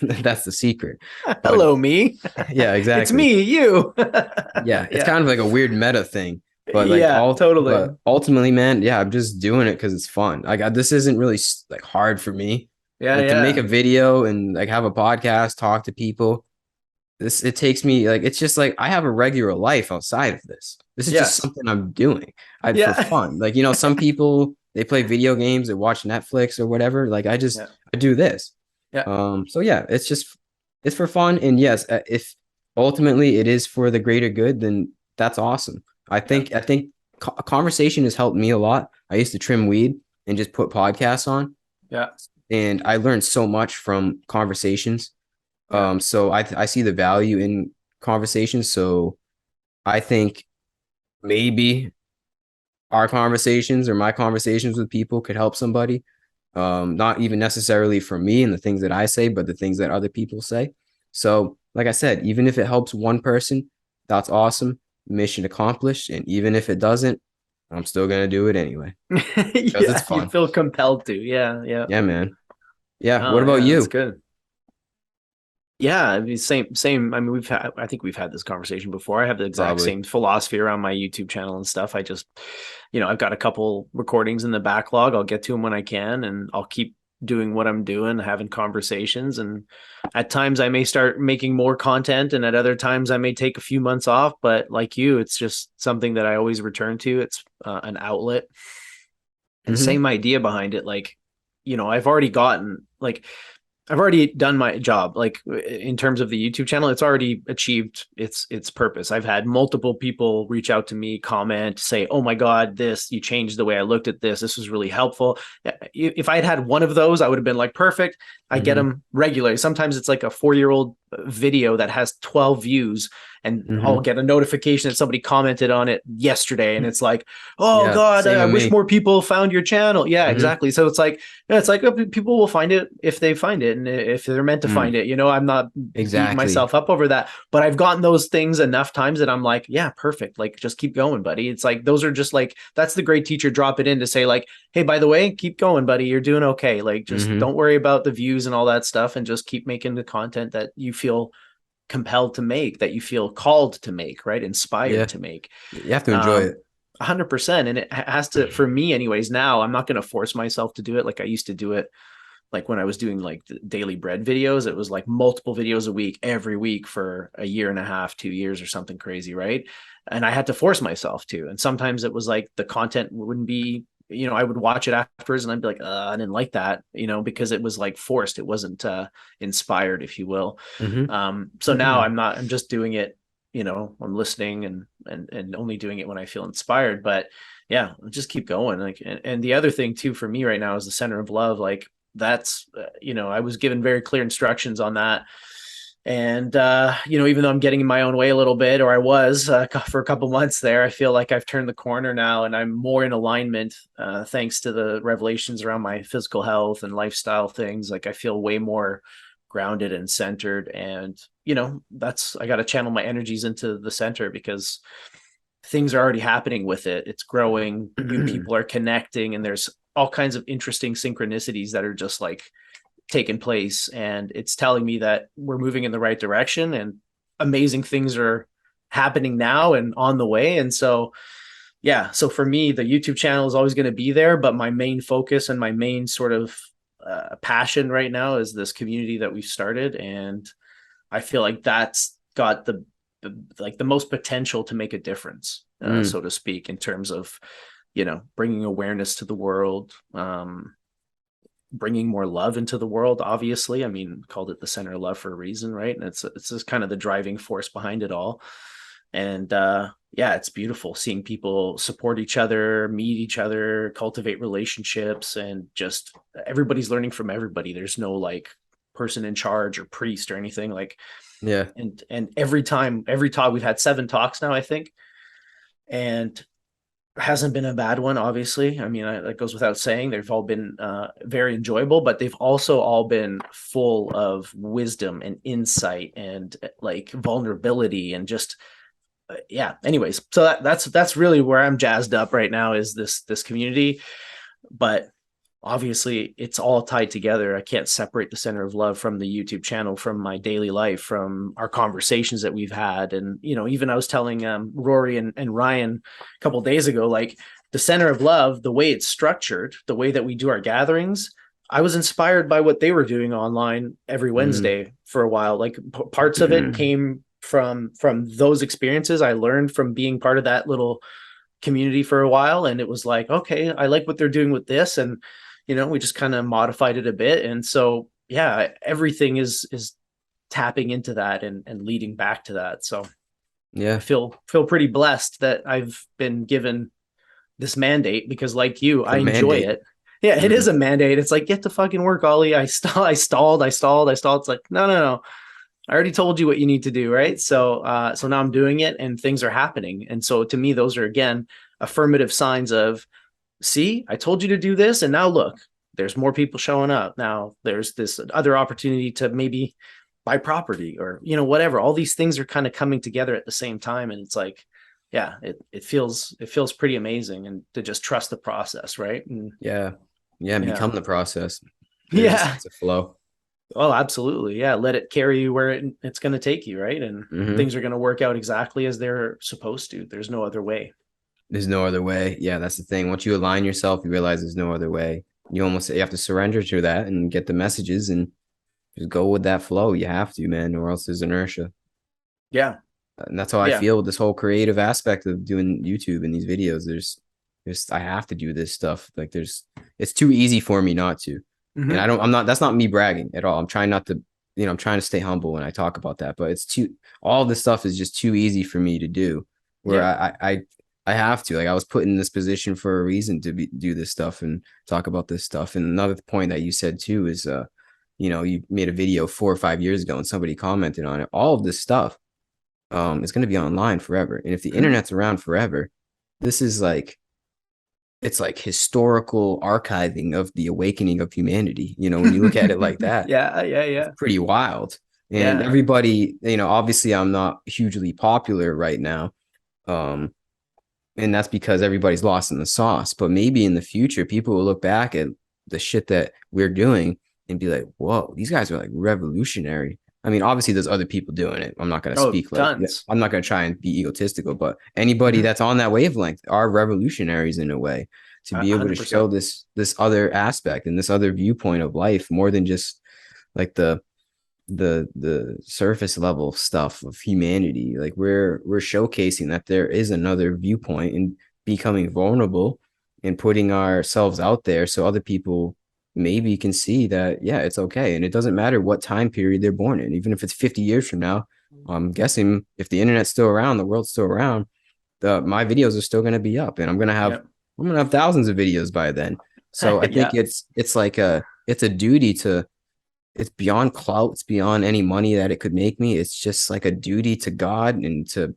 That's the secret. But Hello, me. yeah, It's exactly. me, you. Yeah, it's Yeah. kind of like a weird meta thing. But like, Yeah, totally. but ultimately, man, yeah, I'm just doing it because it's fun. Like, this isn't really like hard for me. Yeah, Like to make yeah, a video and like have a podcast, talk to people. It takes me like it's just like I have a regular life outside of this. This is just yes, something I'm doing. For yeah, fun. Like, some people they play video games or watch Netflix or whatever. Like yeah, I do this. yeah, So yeah, it's for fun. And yes, if ultimately it is for the greater good, then that's awesome. yeah, I think conversation has helped me a lot. I used to trim weed and just put podcasts on, yeah, and I learned so much from conversations. yeah. So I see the value in conversations. So I think maybe our conversations or my conversations with people could help somebody. Not even necessarily for me and the things that I say, but the things that other people say. So, like I said, even if it helps one person, that's awesome. Mission accomplished. And even if it doesn't, I'm still gonna do it anyway because it's Yeah, you fun. feel compelled to. Yeah, yeah. Yeah, man. Yeah. What Oh, about yeah, that's you? good. Yeah, I mean, same. I mean, I think we've had this conversation before. I have the exact Probably. same philosophy around my YouTube channel and stuff. I just, I've got a couple recordings in the backlog. I'll get to them when I can, and I'll keep doing what I'm doing, having conversations. And at times I may start making more content, and at other times I may take a few months off. But like you, it's just something that I always return to. It's an outlet, and Mm-hmm. same idea behind it. Like, I've already gotten like I've already done my job. Like in terms of the YouTube channel, it's already achieved its purpose. I've had multiple people reach out to me, comment, say, "Oh my God, this you changed the way I looked at this. This was really helpful." If I had one of those, I would have been like, "Perfect." I get Mm-hmm. them regularly. Sometimes it's like a 4-year-old video that has 12 views, and I'll Mm-hmm. get a notification that somebody commented on it yesterday, and it's like, "Oh Yeah. God, Same I with wish me. more people found your channel." Yeah, Mm-hmm. exactly. So it's like, yeah, it's like people will find it if they find it and if they're meant to find Mm, it. I'm not beating exactly. myself up over that, but I've gotten those things enough times that I'm like, yeah, perfect. Like, just keep going, buddy. It's like those are just like that's the great teacher. Drop it in to say like, hey, by the way, keep going, buddy. You're doing okay. Like, just Mm-hmm. don't worry about the views and all that stuff, and just keep making the content that you feel compelled to make, that you feel called to make, right? Inspired Yeah. to make. You have to enjoy Um, it. 100%. And it has to, for me anyways, now I'm not going to force myself to do it like I used to do it. Like when I was doing like the daily bread videos, it was like multiple videos a week, every week for a year and a half, 2 years or something crazy. Right. And I had to force myself to. And sometimes it was like the content wouldn't be, I would watch it afterwards and I'd be like, I didn't like that, because it was like forced. It wasn't inspired, if you will. Mm-hmm. So now I'm just doing it, I'm listening and only doing it when I feel inspired. But yeah, just keep going. Like, and the other thing too, for me right now is the center of love. Like, that's I was given very clear instructions on that, and even though I'm getting in my own way a little bit, or I was for a couple months there, I feel like I've turned the corner now and I'm more in alignment, thanks to the revelations around my physical health and lifestyle things. Like, I feel way more grounded and centered, and that's, I got to channel my energies into the center because things are already happening with it. It's growing, new Mm-hmm. people are connecting, and there's all kinds of interesting synchronicities that are just like taking place. And it's telling me that we're moving in the right direction and amazing things are happening now and on the way. And so, yeah, so for me, the YouTube channel is always going to be there, but my main focus and my main sort of passion right now is this community that we've started. And I feel like that's got the most potential to make a difference, Mm. so to speak, in terms of bringing awareness to the world, bringing more love into the world. Obviously, I mean, called it the center of love for a reason, right? And it's just kind of the driving force behind it all. And yeah, it's beautiful seeing people support each other, meet each other, cultivate relationships, and just everybody's learning from everybody. There's no like person in charge or priest or anything like. Yeah. And every talk, we've had 7 talks now, I think, and hasn't been a bad one. Obviously, I mean, that goes without saying. They've all been very enjoyable, but they've also all been full of wisdom and insight and like vulnerability and just yeah. Anyways, so that's really where I'm jazzed up right now, is this community. But obviously it's all tied together. I can't separate the center of love from the YouTube channel, from my daily life, from our conversations that we've had. And, even I was telling Rory and Ryan a couple of days ago, like the center of love, the way it's structured, the way that we do our gatherings, I was inspired by what they were doing online every Mm. Wednesday for a while. Like parts of it came from those experiences I learned from being part of that little community for a while, and it was like, okay, I like what they're doing with this, and we just kind of modified it a bit, and so yeah, everything is tapping into that and leading back to that. So I Yeah, feel pretty blessed that I've been given this mandate, because like you, a I enjoy mandate. it. Yeah, it is Mm. a mandate. It's like, get to fucking work, Ollie. I stalled. It's like, no, no, no. I already told you what you need to do, right? So now I'm doing it and things are happening. And so to me, those are again affirmative signs of, see, I told you to do this, and now look, there's more people showing up. Now there's this other opportunity to maybe buy property, or whatever. All these things are kind of coming together at the same time, and it's like, yeah, it feels pretty amazing, and to just trust the process, right? And Yeah, yeah, and yeah, become the process. There's a yeah. sense of flow. Oh, absolutely. Yeah. Let it carry you where it's going to take you. Right. And Hmm. things are going to work out exactly as they're supposed to. There's no other way. There's no other way. Yeah, that's the thing. Once you align yourself, you realize there's no other way. You have to surrender to that and get the messages and just go with that flow. You have to, man, or else there's inertia. Yeah. And that's how I Yeah. feel with this whole creative aspect of doing YouTube and these videos. There's I have to do this stuff. Like it's too easy for me not to. And Hmm. I'm not, that's not me bragging at all. I'm trying not to, I'm trying to stay humble when I talk about that, but all this stuff is just too easy for me to do where Yeah. I have to, like, I was put in this position for a reason to do this stuff and talk about this stuff. And another point that you said too is, you made a video 4 or 5 years ago and somebody commented on it. All of this stuff is going to be online forever. And if the Hmm. internet's around forever, this is like it's like historical archiving of the awakening of humanity. When you look at it like that, Yeah. Yeah. it's Yeah. pretty wild. And Yeah. everybody, obviously I'm not hugely popular right now. Um, and that's because everybody's lost in the sauce. But maybe in the future, people will look back at the shit that we're doing and be like, whoa, these guys are like revolutionary. I mean, obviously, there's other people doing it. I'm not going to Oh, speak like, yeah, tons. I'm not going to try and be egotistical, but anybody Hmm. that's on that wavelength are revolutionaries in a way to be able to show 100%. this other aspect and this other viewpoint of life more than just like the surface level stuff of humanity. Like we're showcasing that there is another viewpoint and becoming vulnerable and putting ourselves out there so other people maybe can see that, yeah, it's okay. And it doesn't matter what time period they're born in, even if it's 50 years from now. I'm guessing if the internet's still around, the world's still around, my videos are still going to be up, and Yeah. I'm gonna have thousands of videos by then. So I think Yeah. it's like it's a duty to, it's beyond clout, it's beyond any money that it could make me. It's just like a duty to God and to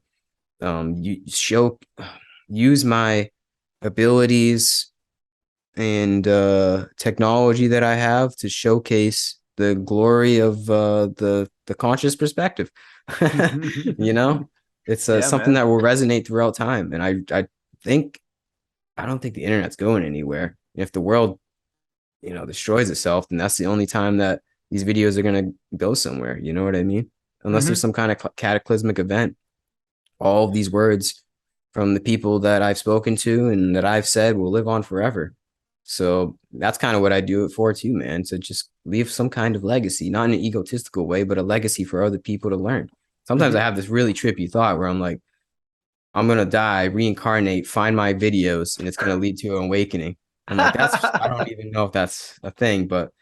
use my abilities and technology that I have to showcase the glory of the conscious perspective. you know, it's Yeah, something man. that will resonate throughout time, and think I don't think the internet's going anywhere. If the world destroys itself, then that's the only time that these videos are going to go somewhere. You know what I mean? Unless there's Hmm. some kind of cataclysmic event, all of these words from the people that I've spoken to and that I've said will live on forever. So that's kind of what I do it for too, man. To just leave some kind of legacy, not in an egotistical way, but a legacy for other people to learn. Sometimes I Hmm. have this really trippy thought where I'm like, I'm gonna die, reincarnate, find my videos, and it's gonna lead to an awakening. I'm like, I don't even know if that's a thing, but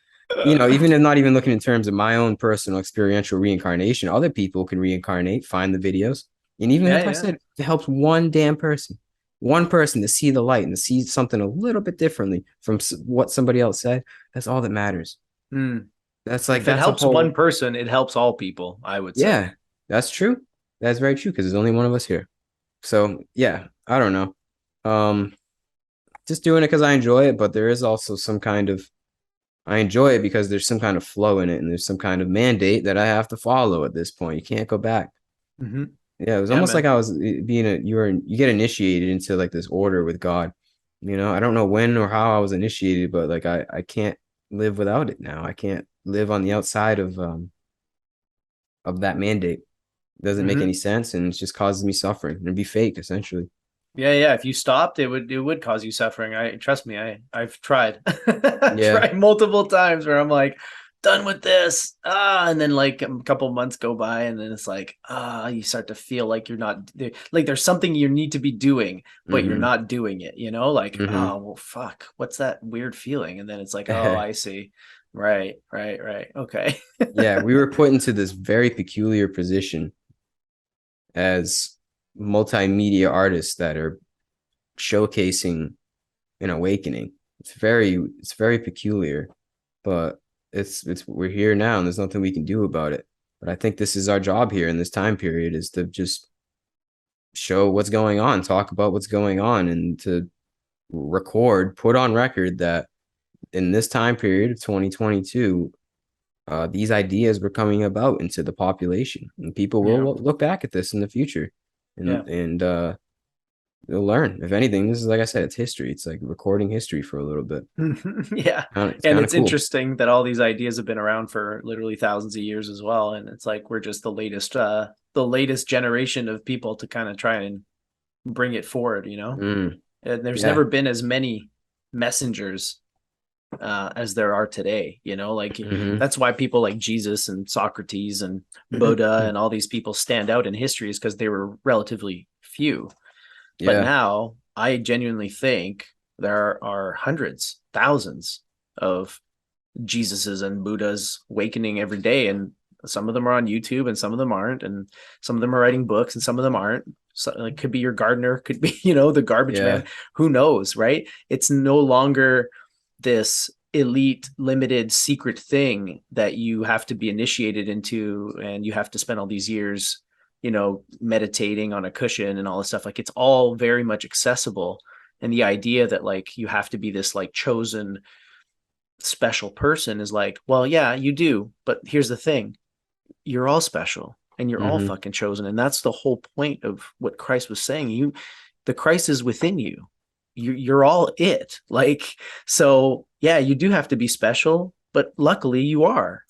even if not even looking in terms of my own personal experiential reincarnation, other people can reincarnate, find the videos. And even Yeah, if I yeah. said it helps one person to see the light and to see something a little bit differently from what somebody else said, that's all that matters. Mm. That's like, If it that's a helps one whole, person, it helps all people, I would say. yeah, that's true. That's very true because there's only one of us here. So yeah, I don't know. Um, just doing it because I enjoy it, but there is also some kind of, I enjoy it because there's some kind of flow in it and there's some kind of mandate that I have to follow at this point. You can't go back. Hmm. Yeah, it was Yeah, almost like man. I was you get initiated into like this order with God. I don't know when or how I was initiated, but like I can't live without it now. I can't live on the outside of that mandate. It doesn't make any Hmm. sense and it just causes me suffering and be fake essentially. Yeah. If you stopped, it would cause you suffering. I trust me. I've tried. Yeah. Tried multiple times where I'm like, done with this. And then like a couple months go by, and then it's like, you start to feel like you're not like there's something you need to be doing, but you're Mm-hmm. not doing it, you know? Like, Mm-hmm. oh well fuck, what's that weird feeling? And then it's like, oh, I see. Right. Okay. Yeah, we were put into this very peculiar position as multimedia artists that are showcasing an awakening. It's very peculiar, but it's we're here now and there's nothing we can do about it. But I think this is our job here in this time period is to just show what's going on, talk about what's going on, and to record, put on record that in this time period of 2022, these ideas were coming about into the population, and people will Yeah. look back at this in the future, Yeah. and they'll learn. If anything, this is like I said, it's history. It's like recording history for a little bit. Yeah. It's And kind of it's cool. interesting that all these ideas have been around for literally thousands of years as well. And it's like we're just the latest generation of people to kind of try and bring it forward, you know? Mm, And there's yeah. never been as many messengers as there are today, you know, like Hmm. that's why people like Jesus and Socrates and Buddha and all these people stand out in history is because they were relatively few. But Yeah. now I genuinely think there are hundreds, thousands of Jesuses and Buddhas awakening every day. And some of them are on YouTube and some of them aren't. And some of them are writing books and some of them aren't. So it could be your gardener, could be, the garbage man. Yeah. Who knows, right? It's no longer this elite, limited, secret thing that you have to be initiated into and you have to spend all these years meditating on a cushion and all this stuff. Like it's all very much accessible. And the idea that like you have to be this like chosen special person is like, well, yeah, you do. But here's the thing, you're all special and you're all Hmm. fucking chosen. And that's the whole point of what Christ was saying. The Christ is within you. You're all it. Like, so yeah, you do have to be special, but luckily you are.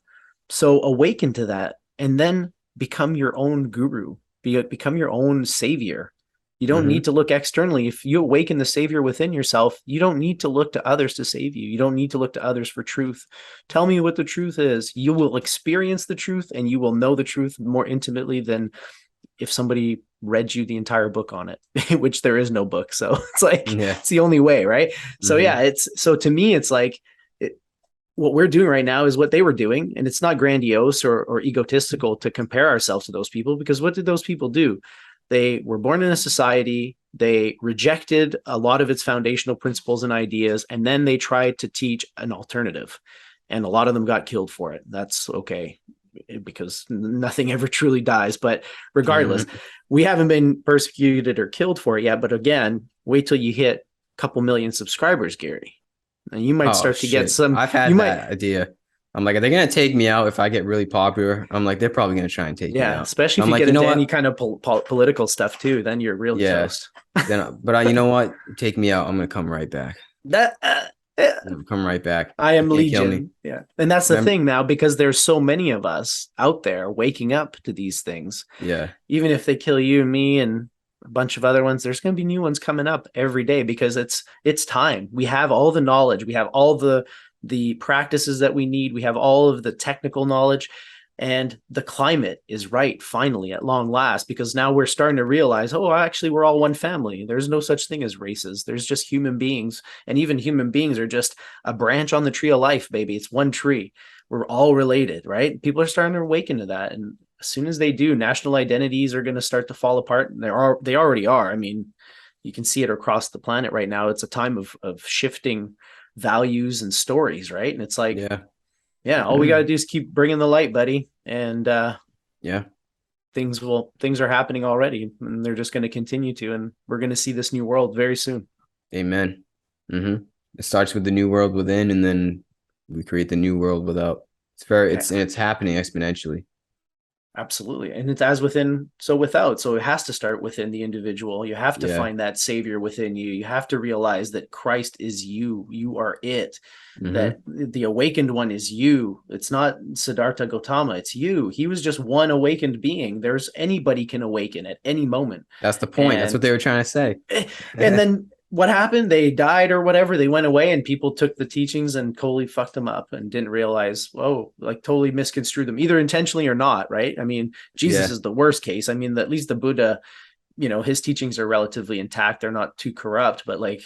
So awaken to that and then become your own guru, become your own savior. You don't need Hmm. to look externally. If you awaken the savior within yourself, you don't need to look to others to save you. You don't need to look to others for truth. Tell me what the truth is. You will experience the truth and you will know the truth more intimately than if somebody read you the entire book on it, which there is no book. So it's like, Yeah. it's the only way, right? So yeah, Hmm. so to me, it's like, what we're doing right now is what they were doing. And it's not grandiose or egotistical to compare ourselves to those people because what did those people do? They were born in a society, they rejected a lot of its foundational principles and ideas, and then they tried to teach an alternative. And a lot of them got killed for it. That's okay because nothing ever truly dies. But regardless, Hmm. we haven't been persecuted or killed for it yet. But again, wait till you hit a couple million subscribers, Gary. And you might Oh start to get shit. some, I've you had might, that idea. I'm like, are they gonna take me out if I get really popular? I'm like, they're probably gonna try and take me yeah, out. especially if I'm you like, get you know into any what? kind of political stuff too, then you're really Yeah. toast. You know what? Take me out. I'm gonna come right back. That I'm gonna come right back. I You am can't kill me. legion. Yeah. And that's the Remember? thing now, because there's so many of us out there waking up to these things. Yeah. Even if they kill you and me and a bunch of other ones, there's going to be new ones coming up every day because it's time. We have all the knowledge, we have all the practices that we need, we have all of the technical knowledge, and the climate is right finally at long last because now we're starting to realize, oh, actually we're all one family. There's no such thing as races. There's just human beings, and even human beings are just a branch on the tree of life, baby. It's one tree. We're all related, right? People are starting to awaken to that, and as soon as they do, national identities are going to start to fall apart. And they already are. I mean, you can see it across the planet right now. It's a time of shifting values and stories, right? And it's like, Yeah. yeah, all we got to do is keep bringing the light, buddy, and Yeah. things are happening already, and they're just going to continue to, and we're going to see this new world very soon. Amen. Hmm. It starts with the new world within, and then we create the new world without. It's Yeah. and it's happening exponentially. Absolutely. And it's as within, so without. So it has to start within the individual. You have to Yeah. find that savior within you. You have to realize that Christ is you. You are it. Mm-hmm. That the awakened one is you. It's not Siddhartha Gautama. It's you. He was just one awakened being. There's anybody can awaken at any moment. That's the point. That's what And they were trying to say. and then what happened? They died or whatever. They went away, and people took the teachings and totally fucked them up and didn't realize, oh, like totally misconstrued them, either intentionally or not. Right? I mean, Jesus Yeah. is the worst case. I mean, at least the Buddha, his teachings are relatively intact. They're not too corrupt. But like,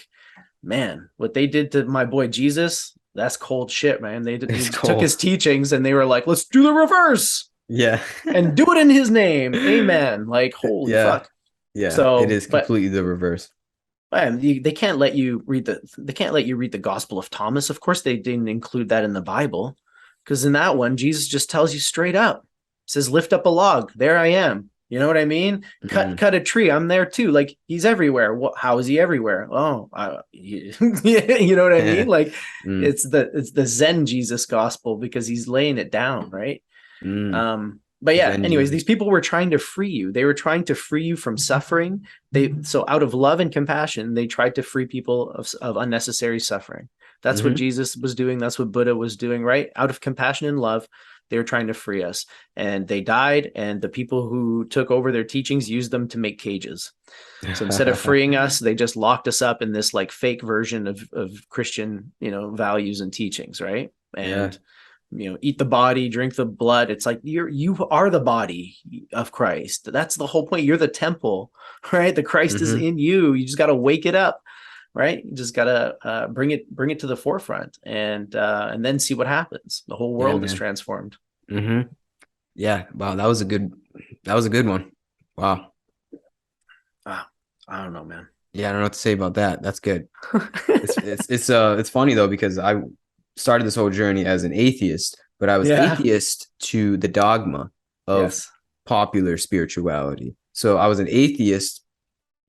man, what they did to my boy Jesus, that's cold shit, man. They It's took cold. his teachings and they were like, let's do the reverse Yeah. and do it in his name. Amen. Like, holy Yeah. fuck. Yeah. It So, is but completely the reverse. man, they can't let you read the Gospel of Thomas. Of course, they didn't include that in the Bible, because in that one, Jesus just tells you straight up, says, "Lift up a log, there I am." You know what I mean? Cut Mm-hmm. cut a tree, I'm there too. Like he's everywhere. How is he everywhere? Oh, you know what I mean? Like mm, it's the Zen Jesus gospel because he's laying it down, right? mm. But yeah, Zen anyways, Jesus. these people were trying to free you. They were trying to free you from suffering. So out of love and compassion, they tried to free people of unnecessary suffering. That's what Mm-hmm. Jesus was doing. That's what Buddha was doing, right? Out of compassion and love, they were trying to free us. And they died, and the people who took over their teachings used them to make cages. So instead of freeing us, they just locked us up in this like fake version of Christian, values and teachings, right? Yeah. And eat the body, drink the blood. It's like you are the body of Christ. That's the whole point. You're the temple, right? The Christ is Mm-hmm. in you. You just got to wake it up, right? You just got to bring it to the forefront, and then see what happens. The whole Yeah, world is man. transformed. Mm-hmm. Yeah. Wow. That was a good one. Wow. Ah, I don't know, man. Yeah, I don't know what to say about that. That's good. It's funny though because I started this whole journey as an atheist, but I was Yeah. atheist to the dogma of Yes. popular spirituality. So I was an atheist,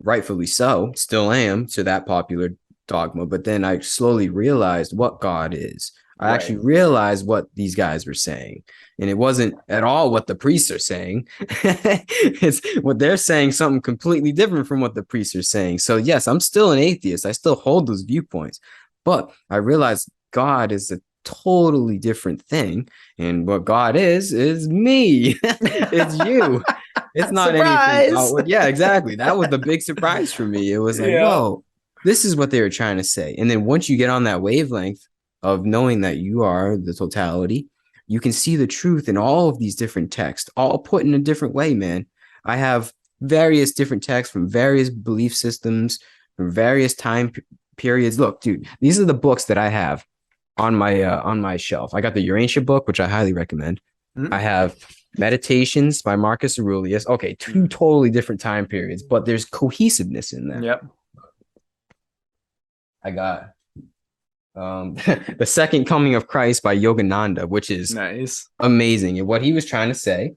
rightfully so, still am to that popular dogma, but then I slowly realized what God is. I Right. actually realized what these guys were saying. And it wasn't at all what the priests are saying. It's what they're saying, something completely different from what the priests are saying. So, yes, I'm still an atheist. I still hold those viewpoints. But I realized God is a totally different thing. And what God is me. It's you. It's not anything Surprise. outward. Yeah, exactly. That was the big surprise for me. It was like, Yeah. whoa, this is what they were trying to say. And then once you get on that wavelength of knowing that you are the totality, you can see the truth in all of these different texts, all put in a different way, man. I have various different texts from various belief systems, from various time periods. Look, dude, these are the books that I have on my shelf. I got the Urantia book, which I highly recommend. I Mm. have Meditations by Marcus Aurelius. Okay, two Mm. totally different time periods, but there's cohesiveness in there. Yep. I got The Second Coming of Christ by Yogananda, which is Nice. amazing. And what he was trying to say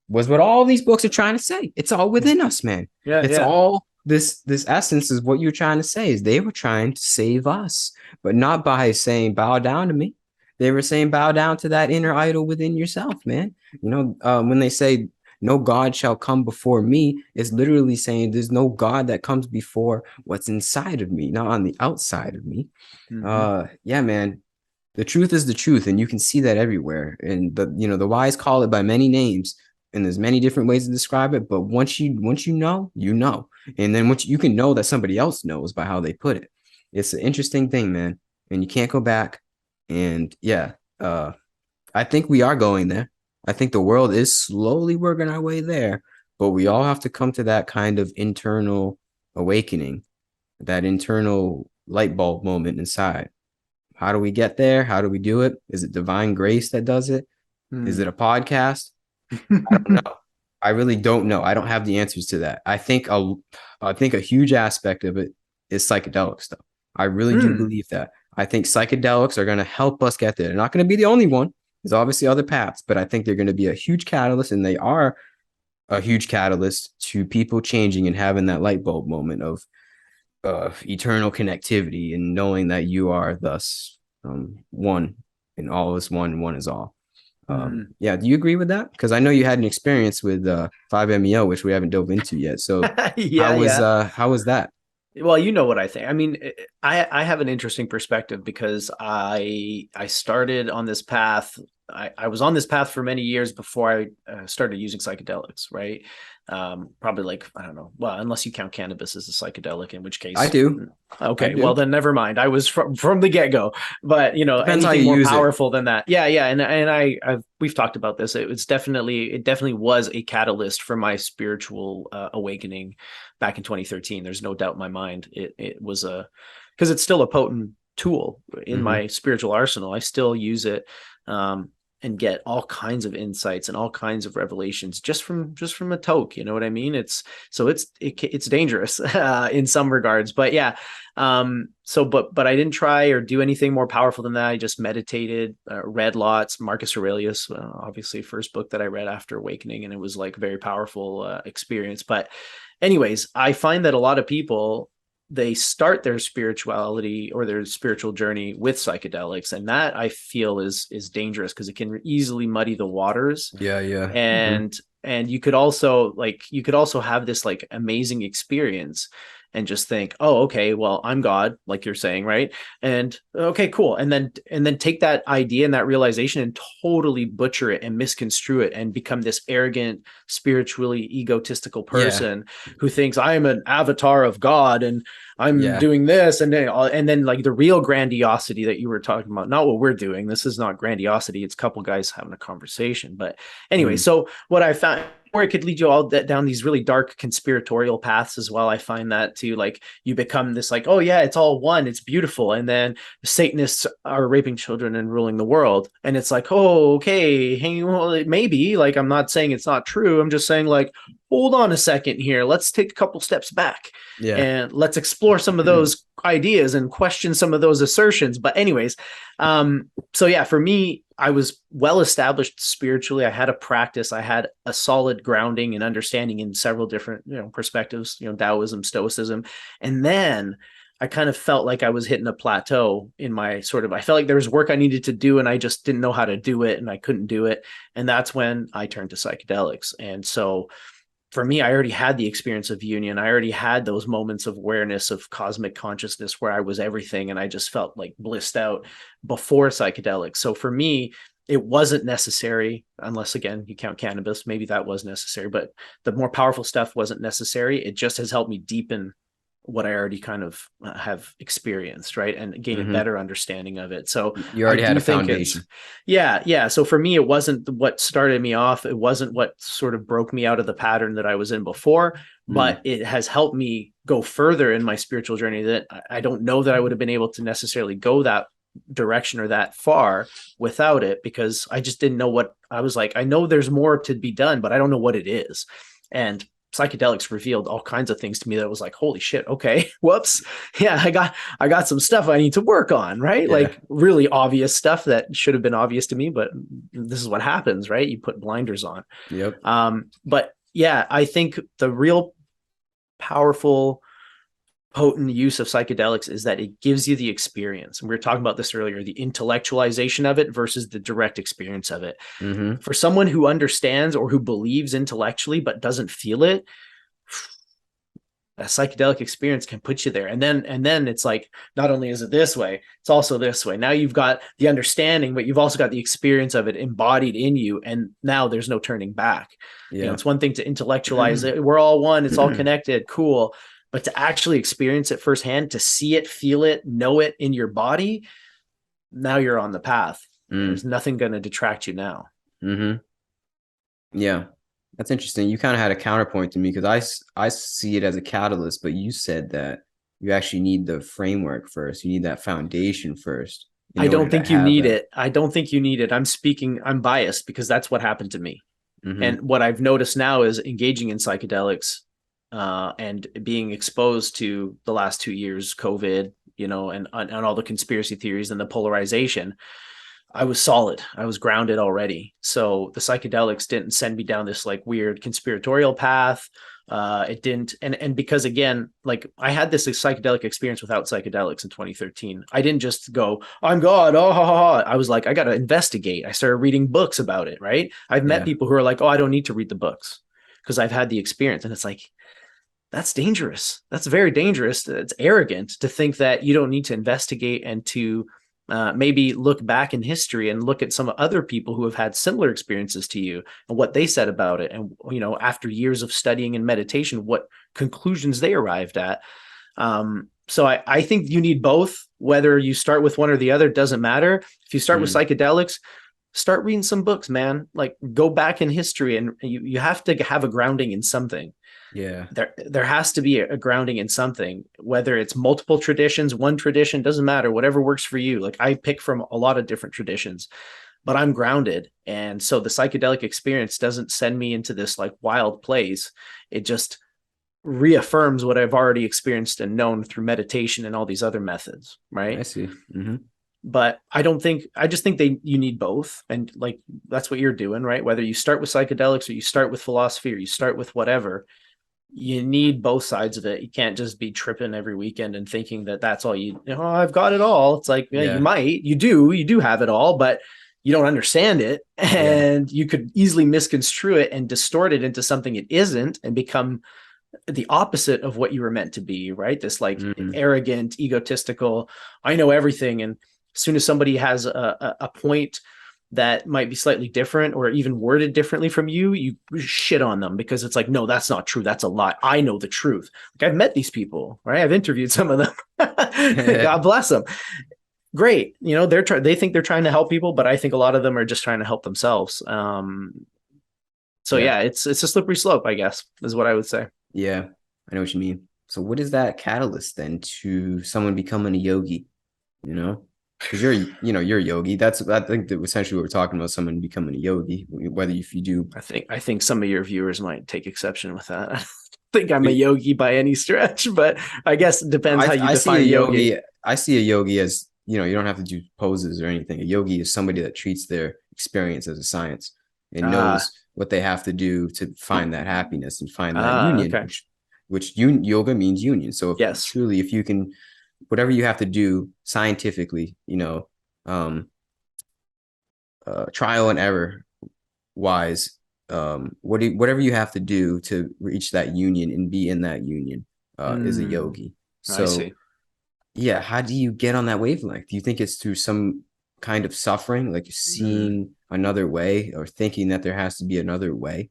was what all these books are trying to say. It's all within us, man. Yeah. It's Yeah. all this essence is what you're trying to say is they were trying to save us, but not by saying bow down to me. They were saying bow down to that inner idol within yourself, man. When they say no God shall come before me, it's literally saying there's no God that comes before what's inside of me, not on the outside of me. Mm-hmm. Yeah, man. The truth is the truth, and you can see that everywhere. And the wise call it by many names, and there's many different ways to describe it. But once you know, you know. And then once you can know that somebody else knows by how they put it. It's an interesting thing, man. And you can't go back. And yeah, I think we are going there. I think the world is slowly working our way there, but we all have to come to that kind of internal awakening, that internal light bulb moment inside. How do we get there? How do we do it? Is it divine grace that does it? Is it a podcast? I don't know. I really don't know. I don't have the answers to that. I think a huge aspect of it is psychedelic stuff. I really do Hmm. believe that. I think psychedelics are going to help us get there. They're not going to be the only one. There's obviously other paths, but I think they're going to be a huge catalyst, and they are a huge catalyst to people changing and having that light bulb moment of eternal connectivity and knowing that you are thus one and all is one and one is all. Yeah, do you agree with that? Because I know you had an experience with 5-MeO, which we haven't dove into yet. So Yeah, yeah. how was that? Well, you know what I think. I mean, I have an interesting perspective because I started on this path. I was on this path for many years before I started using psychedelics, right? Probably like, I don't know. Well, unless you count cannabis as a psychedelic, in which I case, do. I okay, well do. then never mind. I was from the get go, but you know, Depends how anything you more use it. powerful than that, yeah, yeah. And we've talked about this. It definitely was a catalyst for my spiritual awakening back in 2013. There's no doubt in my mind. It was a because it's still a potent tool in Hmm. my spiritual arsenal. I still use it. Um, and get all kinds of insights and all kinds of revelations just from a toke. You know what I mean? It's dangerous in some regards, but yeah. But I didn't try or do anything more powerful than that. I just meditated, read lots. Marcus Aurelius, obviously, first book that I read after awakening, and it was like a very powerful experience. But anyways, I find that a lot of people they start their spirituality or their spiritual journey with psychedelics, and that I feel is dangerous because it can easily muddy the waters. Yeah, yeah. Hmm. And you could also have this like amazing experience and just think, oh, okay, well, I'm God, like you're saying, right? And okay, cool. And then take that idea and that realization and totally butcher it and misconstrue it and become this arrogant, spiritually egotistical Yeah, person who thinks I am an avatar of God and I'm yeah. doing this. And then like the real grandiosity that you were talking about, not what we're doing. This is not grandiosity. It's a couple guys having a conversation. But anyway, Mm. so what I found where it could lead you all down these really dark conspiratorial paths as well. I find that too, like you become this like, oh yeah, it's all one, it's beautiful, and then Satanists are raping children and ruling the world, and it's like, oh okay, hey, well, maybe like I'm not saying it's not true. I'm just saying like, hold on a second here, let's take a couple steps back Yeah. and let's explore some of those ideas and question some of those assertions. But anyways, so yeah, for me, I was well established spiritually. I had a practice. I had a solid grounding and understanding in several different, perspectives, Taoism, Stoicism. And then I kind of felt like I was hitting a plateau in my I felt like there was work I needed to do and I just didn't know how to do it and I couldn't do it. And that's when I turned to psychedelics. And so for me, I already had the experience of union. I already had those moments of awareness of cosmic consciousness where I was everything and I just felt like blissed out before psychedelics. So for me, it wasn't necessary, unless again you count cannabis. Maybe that was necessary, but the more powerful stuff wasn't necessary. It just has helped me deepen what I already kind of have experienced, right? And gain a Hmm. better understanding of it. So You I already had do a think it's, foundation. yeah, yeah. So for me, it wasn't what started me off. It wasn't what sort of broke me out of the pattern that I was in before, Mm. but it has helped me go further in my spiritual journey that I don't know that I would have been able to necessarily go that direction or that far without it because I just didn't know what I was like. I know there's more to be done, but I don't know what it is. And psychedelics revealed all kinds of things to me that was like, holy shit, okay, whoops, yeah, I got some stuff I need to work on, right? Yeah. Like really obvious stuff that should have been obvious to me, but this is what happens, right? You put blinders on. Yep. But yeah, I think the real powerful potent use of psychedelics is that it gives you the experience. And we were talking about this earlier, the intellectualization of it versus the direct experience of it. Hmm. For someone who understands or who believes intellectually but doesn't feel it, a psychedelic experience can put you there. And then it's like, not only is it this way, it's also this way. Now you've got the understanding, but you've also got the experience of it embodied in you. And now there's no turning back. Yeah. It's one thing to intellectualize it. We're all one, it's all connected, cool. But to actually experience it firsthand, to see it, feel it, know it in your body, now you're on the path. Mm. There's nothing going to detract you now. Hmm. Yeah. That's interesting. You kind of had a counterpoint to me because I see it as a catalyst, but you said that you actually need the framework first. You need that foundation first in I order don't to think you have need that. it. I don't think you need it. I'm biased because that's what happened to me. Hmm. And what I've noticed now is engaging in psychedelics and being exposed to the last 2 years, COVID, and all the conspiracy theories and the polarization. I was solid. I was grounded already. So the psychedelics didn't send me down this like weird conspiratorial path. It didn't, and because again, like I had this psychedelic experience without psychedelics in 2013. I didn't just go, I'm God. Oh, ha, ha, ha. I was like, I got to investigate. I started reading books about it. Right. I've met Yeah, people who are like, oh, I don't need to read the books because I've had the experience, and it's like, that's dangerous. That's very dangerous. It's arrogant to think that you don't need to investigate and to maybe look back in history and look at some other people who have had similar experiences to you and what they said about it. And, after years of studying and meditation, what conclusions they arrived at. So I think you need both. Whether you start with one or the other doesn't matter. If you start with mm, psychedelics, start reading some books, man. Like go back in history, and you have to have a grounding in something. yeah, There has to be a grounding in something, whether it's multiple traditions, one tradition, doesn't matter, whatever works for you. Like I pick from a lot of different traditions, but I'm grounded, and so the psychedelic experience doesn't send me into this like wild place. It just reaffirms what I've already experienced and known through meditation and all these other methods, I right? see. Hmm. But I just think you need both, and like that's what you're doing, right? Whether you start with psychedelics or you start with philosophy or you start with whatever, you need both sides of it. You can't just be tripping every weekend and thinking that that's all I've got it all. It's like, yeah, Yeah, you do have it all, but you don't understand it. yeah, And you could easily misconstrue it and distort it into something it isn't and become the opposite of what you were meant to be, right? This like mm, arrogant, egotistical, I know everything. And as soon as somebody has a point that might be slightly different or even worded differently from you, you shit on them because it's like, no, that's not true. That's a lie. I know the truth. Like I've met these people, right? I've interviewed some of them. God bless them. Great. They think they're trying to help people, but I think a lot of them are just trying to help themselves. So yeah, yeah, it's a slippery slope, I guess, is what I would say. yeah. I know what you mean. So, what is that catalyst then to someone becoming a yogi? You know, because you're a yogi. That's I think that essentially what we're talking about. Someone becoming a yogi, whether if you do. I think some of your viewers might take exception with that. I don't think I'm a yogi by any stretch, but I guess it depends how you I see a define yogi. yogi. I see a yogi as you don't have to do poses or anything. A yogi is somebody that treats their experience as a science and Ah, knows what they have to do to find that happiness and find that union, okay. which yoga means union. So Yes. if you can, whatever you have to do scientifically, um, trial and error wise, whatever you have to do to reach that union and be in that union, is a Mm, yogi. I So see. yeah, how do you get on that wavelength? Do you think it's through some kind of suffering, like Mm. seeing another way or thinking that there has to be another way?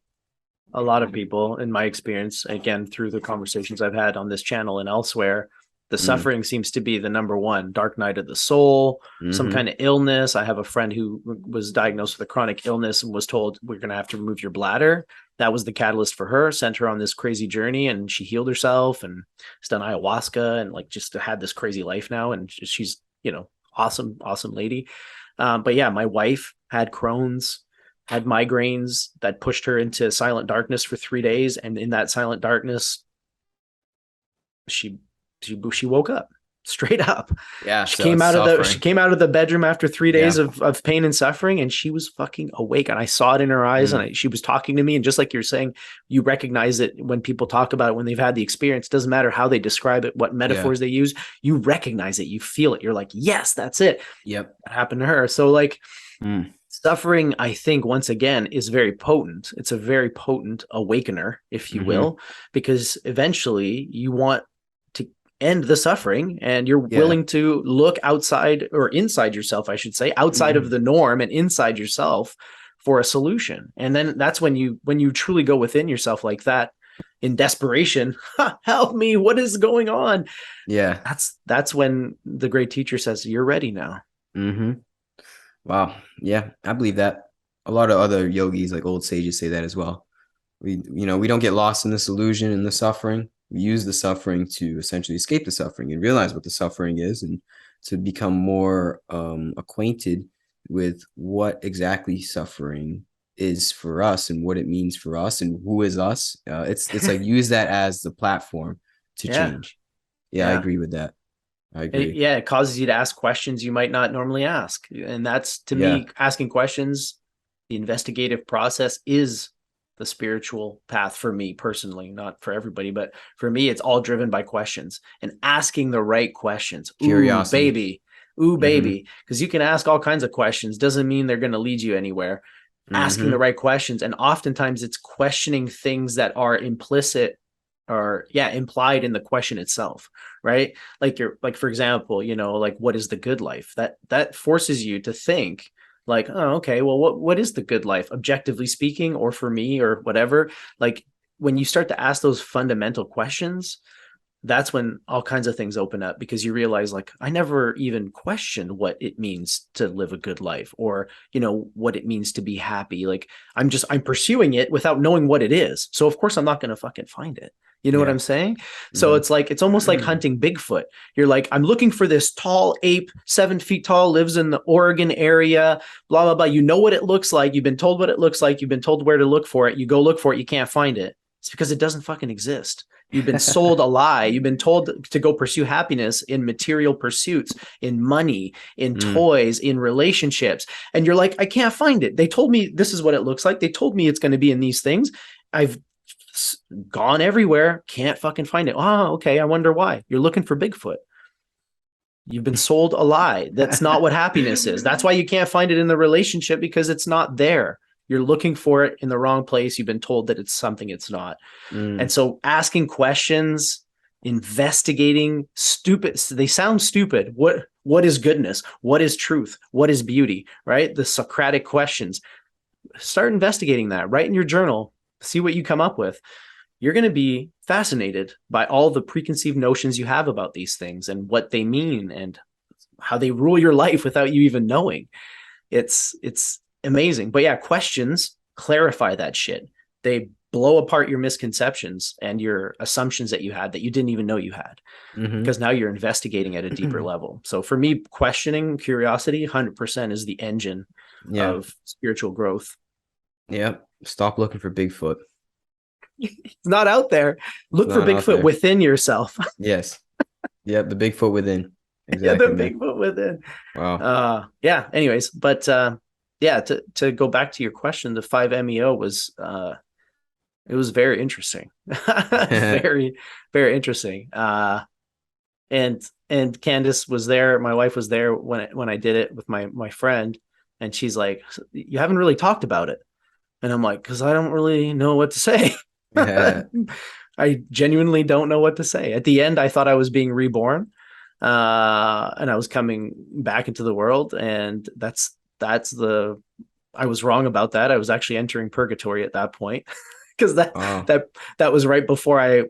A lot of people, in my experience, again, through the conversations I've had on this channel and elsewhere, the Mm, suffering seems to be the number one dark night of the soul, some mm-hmm. kind of illness. I have a friend who was diagnosed with a chronic illness and was told, we're going to have to remove your bladder. That was the catalyst for her, sent her on this crazy journey, and she healed herself and has done ayahuasca and like just had this crazy life now. And she's, awesome, awesome lady. But yeah, my wife had Crohn's, had migraines that pushed her into silent darkness for 3 days. And in that silent darkness, she she woke up straight up. Yeah, She so came it's out of the she suffering. came out of the bedroom after 3 days Yeah. of pain and suffering, and she was fucking awake. And I saw it in her eyes, and Mm, she was talking to me. And just like you're saying, you recognize it when people talk about it, when they've had the experience. Doesn't matter how they describe it, what yeah. metaphors they use, you recognize it, you feel it. You're like, yes, that's it. Yep. That happened to her. So like Mm, suffering, I think, once again, is very potent. It's a very potent awakener, if you mm-hmm. will, because eventually you want to end the suffering and you're Yeah. willing to look outside or inside yourself, I should say, outside of Mm-hmm. the norm and inside yourself for a solution. And then that's when you truly go within yourself like that in desperation, help me, what is going on? Yeah. That's when the great teacher says, you're ready now. Mm-hmm. Wow. Yeah, I believe that. A lot of other yogis, like old sages, say that as well. We don't get lost in this illusion and the suffering. We use the suffering to essentially escape the suffering and realize what the suffering is and to become more acquainted with what exactly suffering is for us and what it means for us and who is us. It's like use that as the platform to Yeah. change. Yeah, I Yeah. agree with that. I agree. It causes you to ask questions you might not normally ask. And that's, to Yeah. me, asking questions, the investigative process is the spiritual path for me personally, not for everybody, but for me, it's all driven by questions and asking the right questions. Ooh, Curiosity. baby. Ooh, Mm-hmm. baby. Because you can ask all kinds of questions, doesn't mean they're going to lead you anywhere. Asking the Mm-hmm. right questions. And oftentimes it's questioning things that are implicit or implied in the question itself, right? Like for example, like, what is the good life? That forces you to think, like, oh, okay, well, what is the good life, objectively speaking, or for me, or whatever. Like, when you start to ask those fundamental questions, that's when all kinds of things open up, because you realize, like, I never even questioned what it means to live a good life, or what it means to be happy. Like, I'm pursuing it without knowing what it is, so of course I'm not going to fucking find it. You know what Yeah. I'm saying? So Mm-hmm. it's like, it's almost like hunting Bigfoot. You're like, I'm looking for this tall ape, 7 feet tall, lives in the Oregon area, blah blah blah. You know what it looks like, you've been told what it looks like, you've been told where to look for it, you go look for it, you can't find it. It's because it doesn't fucking exist. You've been sold a lie. You've been told to go pursue happiness in material pursuits, in money, in Mm. toys, in relationships. And you're like, I can't find it. They told me this is what it looks like. They told me it's going to be in these things. I've gone everywhere. Can't fucking find it. Oh, okay. I wonder why. You're looking for Bigfoot. You've been sold a lie. That's not what happiness is. That's why you can't find it in the relationship, because it's not there. You're looking for it in the wrong place. You've been told that it's something it's not. And Mm. so asking questions, investigating, stupid, they sound stupid. What is goodness? What is truth? What is beauty? Right? The Socratic questions. Start investigating that. Write in your journal. See what you come up with. You're going to be fascinated by all the preconceived notions you have about these things and what they mean and how they rule your life without you even knowing. It's amazing. But yeah, questions clarify that shit. They blow apart your misconceptions and your assumptions that you had that you didn't even know you had, Mm-hmm. because now you're investigating at a deeper level. So for me, questioning, curiosity, 100% is the engine Yeah. of spiritual growth. Yeah. Stop looking for Bigfoot. It's not out there. It's Look for not out Bigfoot there. within yourself. Yes. Yep. The Bigfoot within. Yeah, the Exactly, man. Bigfoot within. Wow. Yeah, anyways, but yeah, to go back to your question, the 5-MeO was it was very interesting. Very, very interesting. And Candace was there, my wife was there when I did it with my friend, and she's like, you haven't really talked about it. And I'm like, because I don't really know what to say. Yeah. I genuinely don't know what to say. At the end, I thought I was being reborn, and I was coming back into the world, and that's the I was wrong about that. I was actually entering purgatory at that point, because Oh. that was right before I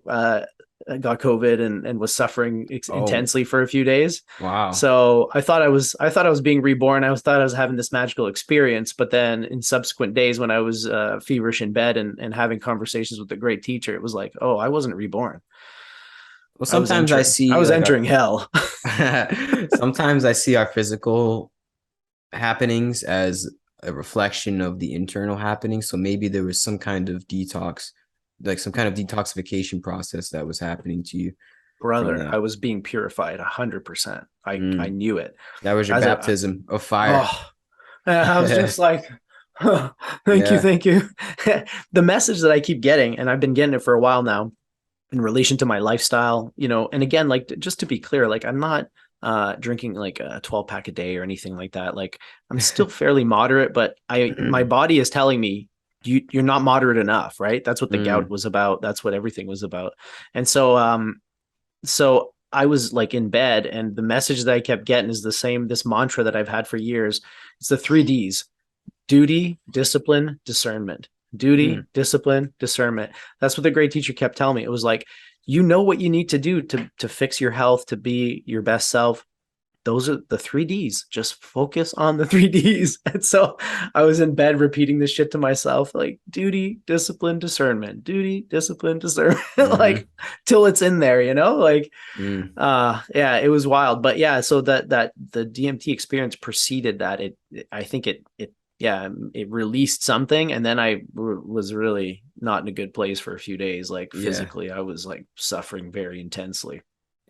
got COVID and was suffering Oh. intensely for a few days. Wow. So I thought I was being reborn. Thought I was having this magical experience. But then in subsequent days, when I was feverish in bed and having conversations with the great teacher, it was like, oh, I wasn't reborn. Well, sometimes I I see was like our entering hell. sometimes I see our physical happenings as a reflection of the internal happenings. So maybe there was some kind of detox, like some kind of detoxification process that was happening to you from Brother, that. I was being purified 100%. I Mm. knew it. That was your As a baptism of fire. Oh, and I was just like, oh, thank you, Yeah. thank you. The message that I keep getting, and I've been getting it for a while now, in relation to my lifestyle, and again, like, just to be clear, like, I'm not drinking like a 12 pack a day or anything like that. Like, I'm still fairly moderate, but my body is telling me you're not moderate enough, right? That's what the gout Mm. was about. That's what everything was about. And so I was like in bed, and the message that I kept getting is the same, this mantra that I've had for years. It's the 3 Ds: duty, discipline, discernment. Duty, Mm. discipline, discernment. That's what the great teacher kept telling me. It was like, you know what you need to do to fix your health, to be your best self. Those are the 3 Ds. Just focus on the 3 Ds. And so I was in bed repeating this shit to myself, like, duty, discipline, discernment, duty, discipline, discernment, Mm-hmm. like, till it's in there, like, Mm. yeah, it was wild. But yeah, so that the DMT experience preceded that. I think it released something, and then was really not in a good place for a few days. Like, Yeah. physically, I was like suffering very intensely.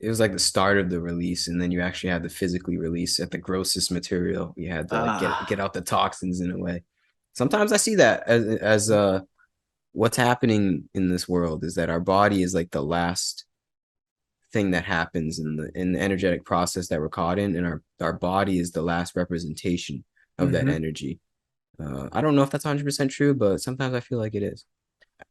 it was like the start of the release, and then you actually had to physically release at the grossest material. You had to like get Ah. out the toxins in a way. Sometimes I see that as what's happening in this world is that our body is like the last thing that happens in the energetic process that we're caught in, and our body is the last representation of that Mhm. energy. I don't know if that's 100% true, but sometimes I feel like it is.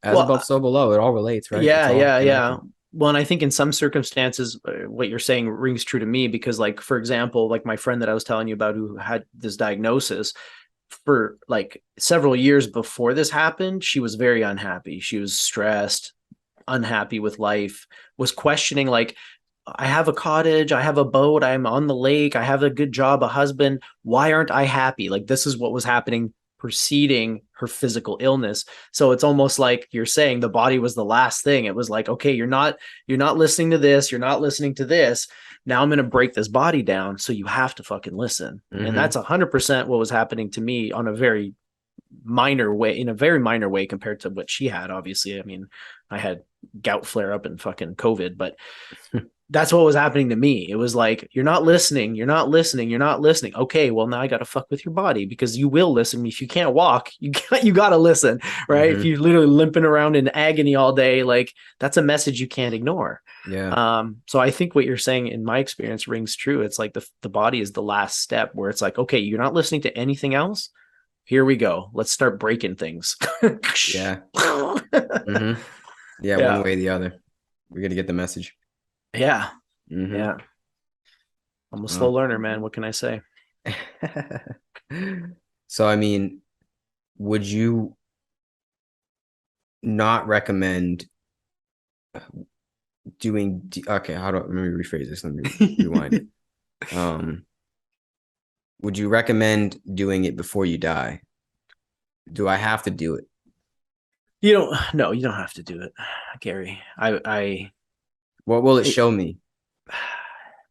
As Well, above, so below. It all relates, right? It's yeah, all yeah, yeah. connected. Well, and I think in some circumstances, what you're saying rings true to me because, like, for example, like my friend that I was telling you about who had this diagnosis for like several years before this happened, she was very unhappy. She was stressed, unhappy with life, was questioning, like, I have a cottage, I have a boat, I'm on the lake, I have a good job, a husband. Why aren't I happy? Like, this is what was happening preceding her physical illness. So it's almost like you're saying the body was the last thing. It was like, okay, you're not listening to this, you're not listening to this. Now I'm going to break this body down, so you have to fucking listen. And Mm-hmm. that's 100% what was happening to me on a very minor way, in a very minor way compared to what she had. Obviously, I mean, I had gout flare up and fucking COVID, but that's what was happening to me. It was like, you're not listening, you're not listening, you're not listening. Okay, well, now I got to fuck with your body because you will listen. If you can't walk, you got to listen, right? If Mm-hmm. you're literally limping around in agony all day, like, that's a message you can't ignore. Yeah. So I think what you're saying in my experience rings true. It's like the body is the last step where it's like, okay, you're not listening to anything else. Here we go. Let's start breaking things. Yeah. Mm-hmm. Yeah, one Yeah. way or the other. We're gonna get the message. Yeah. Mm-hmm. Yeah. I'm a slow Well. learner, man. What can I say? So I mean, would you not recommend okay, how do let me rephrase this? Let me rewind it. Um, would you recommend doing it before you die? Do I have to do it? You don't, no, you don't have to do it, Gary. What will it It, show me?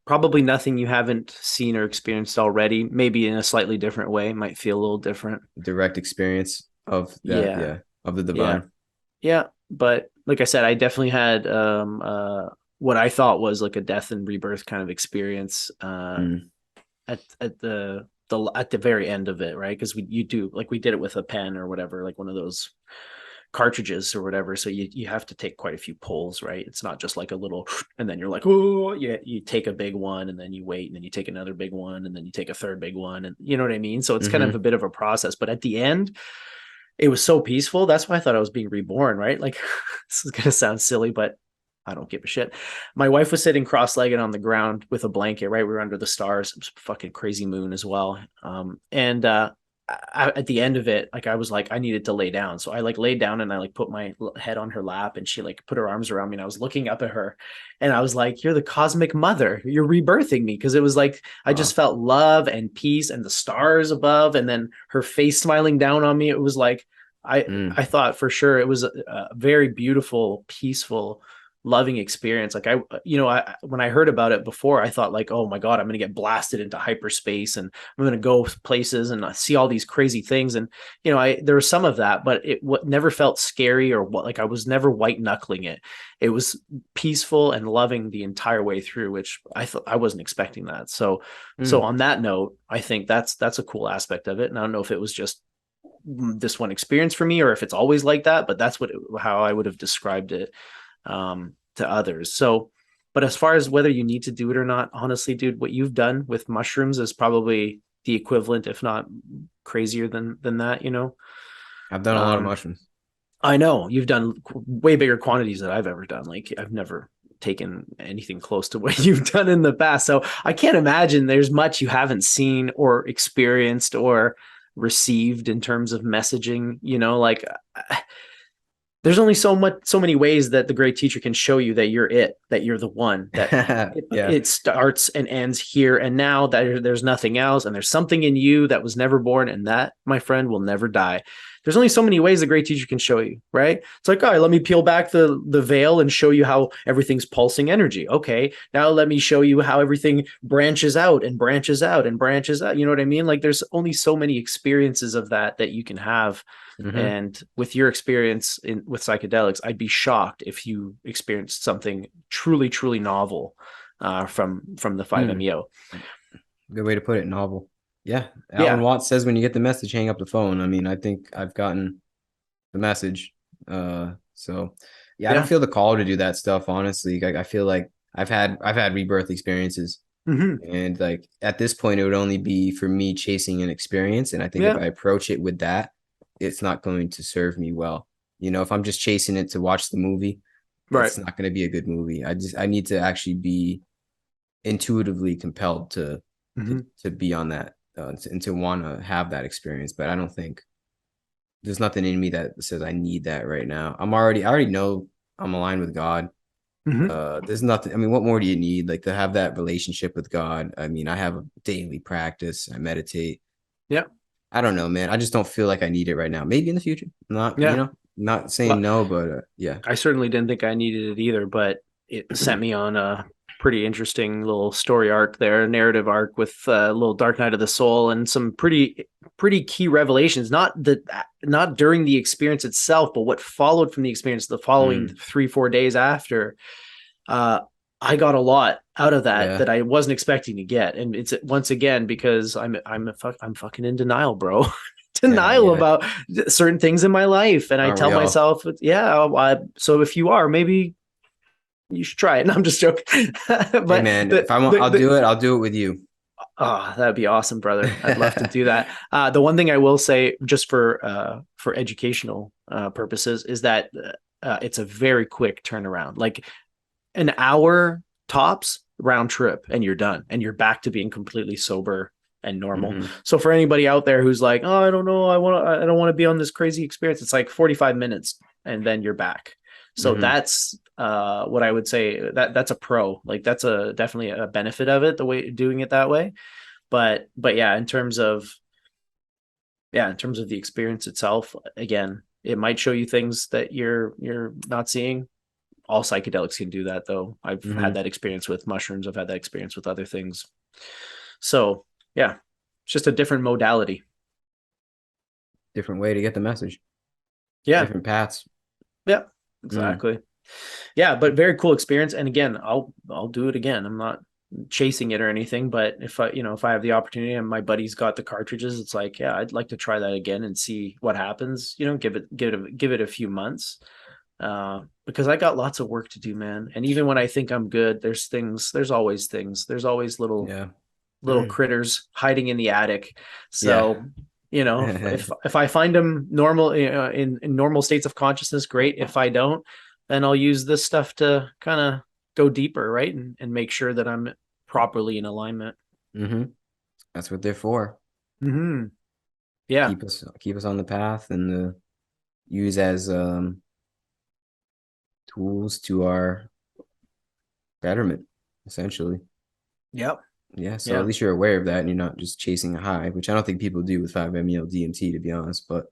probably nothing you haven't seen or experienced already. Maybe in a slightly different way. Might feel a little different. Direct experience of that, Yeah. yeah, of the Yeah. divine. Yeah. But like I said, I definitely had what I thought was like a death and rebirth kind of experience Mm. at the very end of it, right? Because you do, like, we did it with a pen or whatever, like one of those cartridges or whatever. So you have to take quite a few pulls, right? It's not just like a little and then you're like, oh yeah, you take a big one and then you wait and then you take another big one and then you take a third big one, and you know what I mean? So it's kind of a Mm-hmm. bit of a process. But at the end, it was so peaceful. That's why I thought I was being reborn, right? Like this is gonna sound silly, but I don't give a shit. My wife was sitting cross-legged on the ground with a blanket, right? We were under the stars. It was a fucking crazy moon as well. At the end of it, like, I was like, I needed to lay down. So I like laid down and I like put my head on her lap and she like put her arms around me and I was looking up at her and I was like, you're the cosmic mother. You're rebirthing me. Cause it was like, I just Wow. felt love and peace and the stars above and then her face smiling down on me. It was like, I, Mm. I thought for sure it was a very beautiful, peaceful, loving experience. Like when I heard about it before, I thought like, oh my God, I'm going to get blasted into hyperspace and I'm going to go places and see all these crazy things. And, there was some of that, but never felt scary or what, like I was never white knuckling it. It was peaceful and loving the entire way through, which I thought I wasn't expecting that. So Mm. on that note, I think that's a cool aspect of it. And I don't know if it was just this one experience for me or if it's always like that, but that's how I would have described it to others. So, but as far as whether you need to do it or not, honestly, dude, what you've done with mushrooms is probably the equivalent, if not crazier than that. I've done a lot of Um, mushrooms. I know you've done way bigger quantities than I've ever done. Like I've never taken anything close to what you've done in the past. So I can't imagine there's much you haven't seen or experienced or received in terms of messaging, like there's only so many ways that the great teacher can show you that you're it, that you're the one, that it, Yeah. it starts and ends here and now, that there's nothing else and there's something in you that was never born and that, my friend, will never die. There's only so many ways the great teacher can show you, right? It's like, all right, let me peel back the veil and show you how everything's pulsing energy. Okay, now let me show you how everything branches out and branches out and branches out. You know what I mean? Like there's only so many experiences of that you can have. Mm-hmm. And with your experience with psychedelics, I'd be shocked if you experienced something truly, truly novel. from the Hmm. 5-MeO. Good way to put it. Novel. Yeah. Alan Yeah, Watts says when you get the message, hang up the phone. I mean, I think I've gotten the message. So yeah, I don't yeah, feel the call to do that stuff, honestly. Like I feel like I've had rebirth experiences. hmm, And like at this point, it would only be for me chasing an experience. And I think if yeah, I approach it with that, it's not going to serve me well. If I'm just chasing it to watch the movie, right, it's not going to be a good movie. I need to actually be intuitively compelled to to hmm, to be on that and to want to have that experience. But I don't think there's nothing in me that says I need that right now. I already know I'm aligned with God. hmm, There's nothing. I mean, what more do you need? Like to have that relationship with God. I mean, I have a daily practice. I meditate. yeah, I don't know, man. I just don't feel like I need it right now. Maybe in the future. Not, yeah. not saying Well, no, but yeah. I certainly didn't think I needed it either, but it sent me on a pretty interesting little story arc there, narrative arc with a little Dark Night of the Soul and some pretty key revelations. Not during the experience itself, but what followed from the experience the following Mm, 3-4 days after. Uh, I got a lot out of that yeah. that I wasn't expecting to get, and it's once again because I'm fucking in denial, bro. Yeah. Denial Yeah. about certain things in my life, and I Aren't tell we all? myself, yeah. So if you are, maybe you should try it. And I'm just joking, Hey, but man. If I want, I'll the do it. I'll do it with you. oh, that'd be awesome, brother. I'd love to do that. The one thing I will say, just for educational purposes, is that it's a very quick turnaround. Like an hour tops round trip and you're done and you're back to being completely sober and normal. Hmm. So for anybody out there who's like, oh, I don't know, I don't want to be on this crazy experience, it's like 45 minutes and then you're back. So Hmm. that's what I would say, that's a pro. Like that's a definitely a benefit of it, the way doing it that way. But yeah, in terms of the experience itself, again, it might show you things that you're not seeing. All psychedelics can do that, though. I've had Hmm. that experience with mushrooms. I've had that experience with other things. So yeah, it's just a different modality. Different way to get the message. Yeah, Different paths. yeah, Mm. exactly. Yeah, but very cool experience. And again, I'll do it again. I'm not chasing it or anything, but if I have the opportunity and my buddy's got the cartridges, it's like, yeah, I'd like to try that again and see what happens. Give it a few months. Because I got lots of work to do, man. And even when I think I'm good, there's always Yeah. little critters hiding in the attic. Yeah. So, if I find them normal, in normal states of consciousness, great. If I don't, then I'll use this stuff to kind of go deeper, right? And make sure that I'm properly in alignment. Hmm. That's what they're for. Hmm. Yeah. Keep us on the path and use as tools to our betterment, essentially. Yep. Yeah, so at Yeah. least you're aware of that and you're not just chasing a high, which I don't think people do with 5-MeO DMT, to be honest, but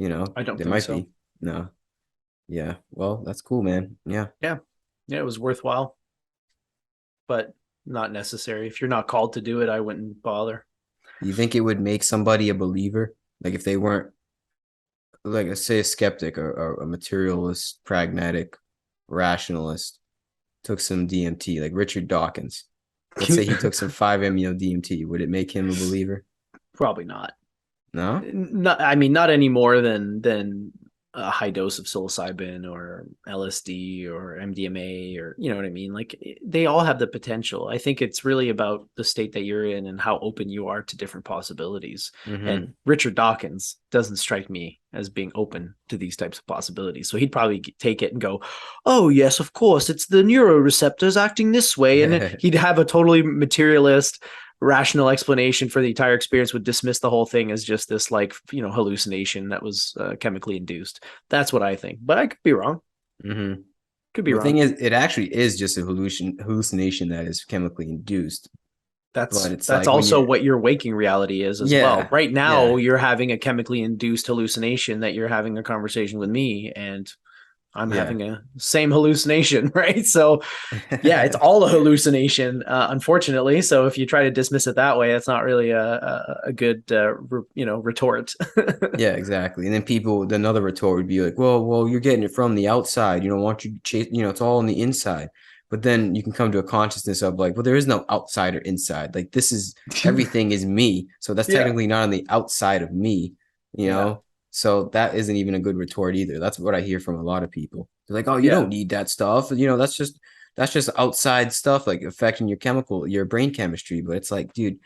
I don't there think might so. be. No. Yeah. Well, that's cool, man. Yeah. Yeah. Yeah. It was worthwhile, but not necessary. If you're not called to do it, I wouldn't bother. You think it would make somebody a believer? Like if they weren't like say a skeptic or a materialist, pragmatic, rationalist, took some DMT, like Richard Dawkins. Let's say he took some 5-MeO DMT. Would it make him a believer? Probably not. No? Not, I mean, not any more than a high dose of psilocybin or LSD or MDMA, or you know what I mean. Like they all have the potential. I think it's really about the state that you're in and how open you are to different possibilities. Mm-hmm. And Richard Dawkins doesn't strike me as being open to these types of possibilities. So he'd probably take it and go, "Oh yes, of course, it's the neuroreceptors acting this way," and he'd have a totally materialist rational explanation for the entire experience, would dismiss the whole thing as just this like hallucination that was chemically induced. That's what I think, but I could be wrong. Mm-hmm. Could be Well, the thing wrong. is, it actually is just a hallucination that is chemically induced. But it's That's like when also you, what your waking reality is as well. yeah, Right now yeah, you're having a chemically induced hallucination that you're having a conversation with me, and I'm yeah. having a same hallucination, right? So yeah, it's all a hallucination, unfortunately. So if you try to dismiss it that way, that's not really a good, retort. Yeah, exactly. And then another retort would be like, well, you're getting it from the outside. You know, want you to chase, it's all on the inside. But then you can come to a consciousness of like, well, there is no outside or inside. Like this is everything is me. So that's Yeah. technically not on the outside of me, you Yeah. know? So that isn't even a good retort either. That's what I hear from a lot of people. They're like, oh, you Yeah. don't need that stuff. You know, that's just outside stuff like affecting your brain chemistry. But it's like, dude,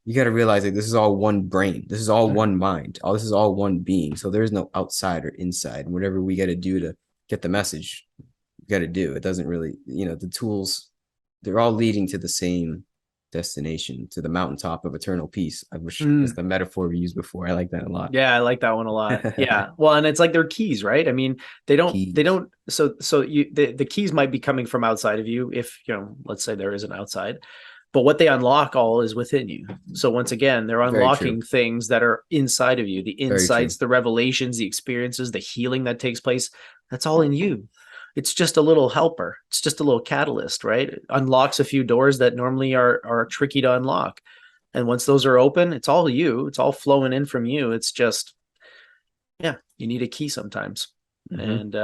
you got to realize like this is all one brain. This is all one mind. All this is all one being. So there's no outside or inside. And whatever we got to do to get the message, we got to do. It doesn't really, the tools, they're all leading to the same destination, to the mountaintop of eternal peace. I wish that's Mm. the metaphor we used before. I like that a lot. Yeah, I like that one a lot. Yeah. Well, and it's like they're keys, right? I mean, they Keys. don't, so the keys might be coming from outside of you if, let's say there is an outside, but what they unlock all is within you. So once again, they're Very true. unlocking things that are inside of you, the Very true. insights, the revelations, the experiences, the healing that takes place. That's all in you. It's just a little helper. It's just a little catalyst, right? It unlocks a few doors that normally are tricky to unlock. And once those are open, it's all you. It's all flowing in from you. It's just, yeah, you need a key sometimes. Mm-hmm. And,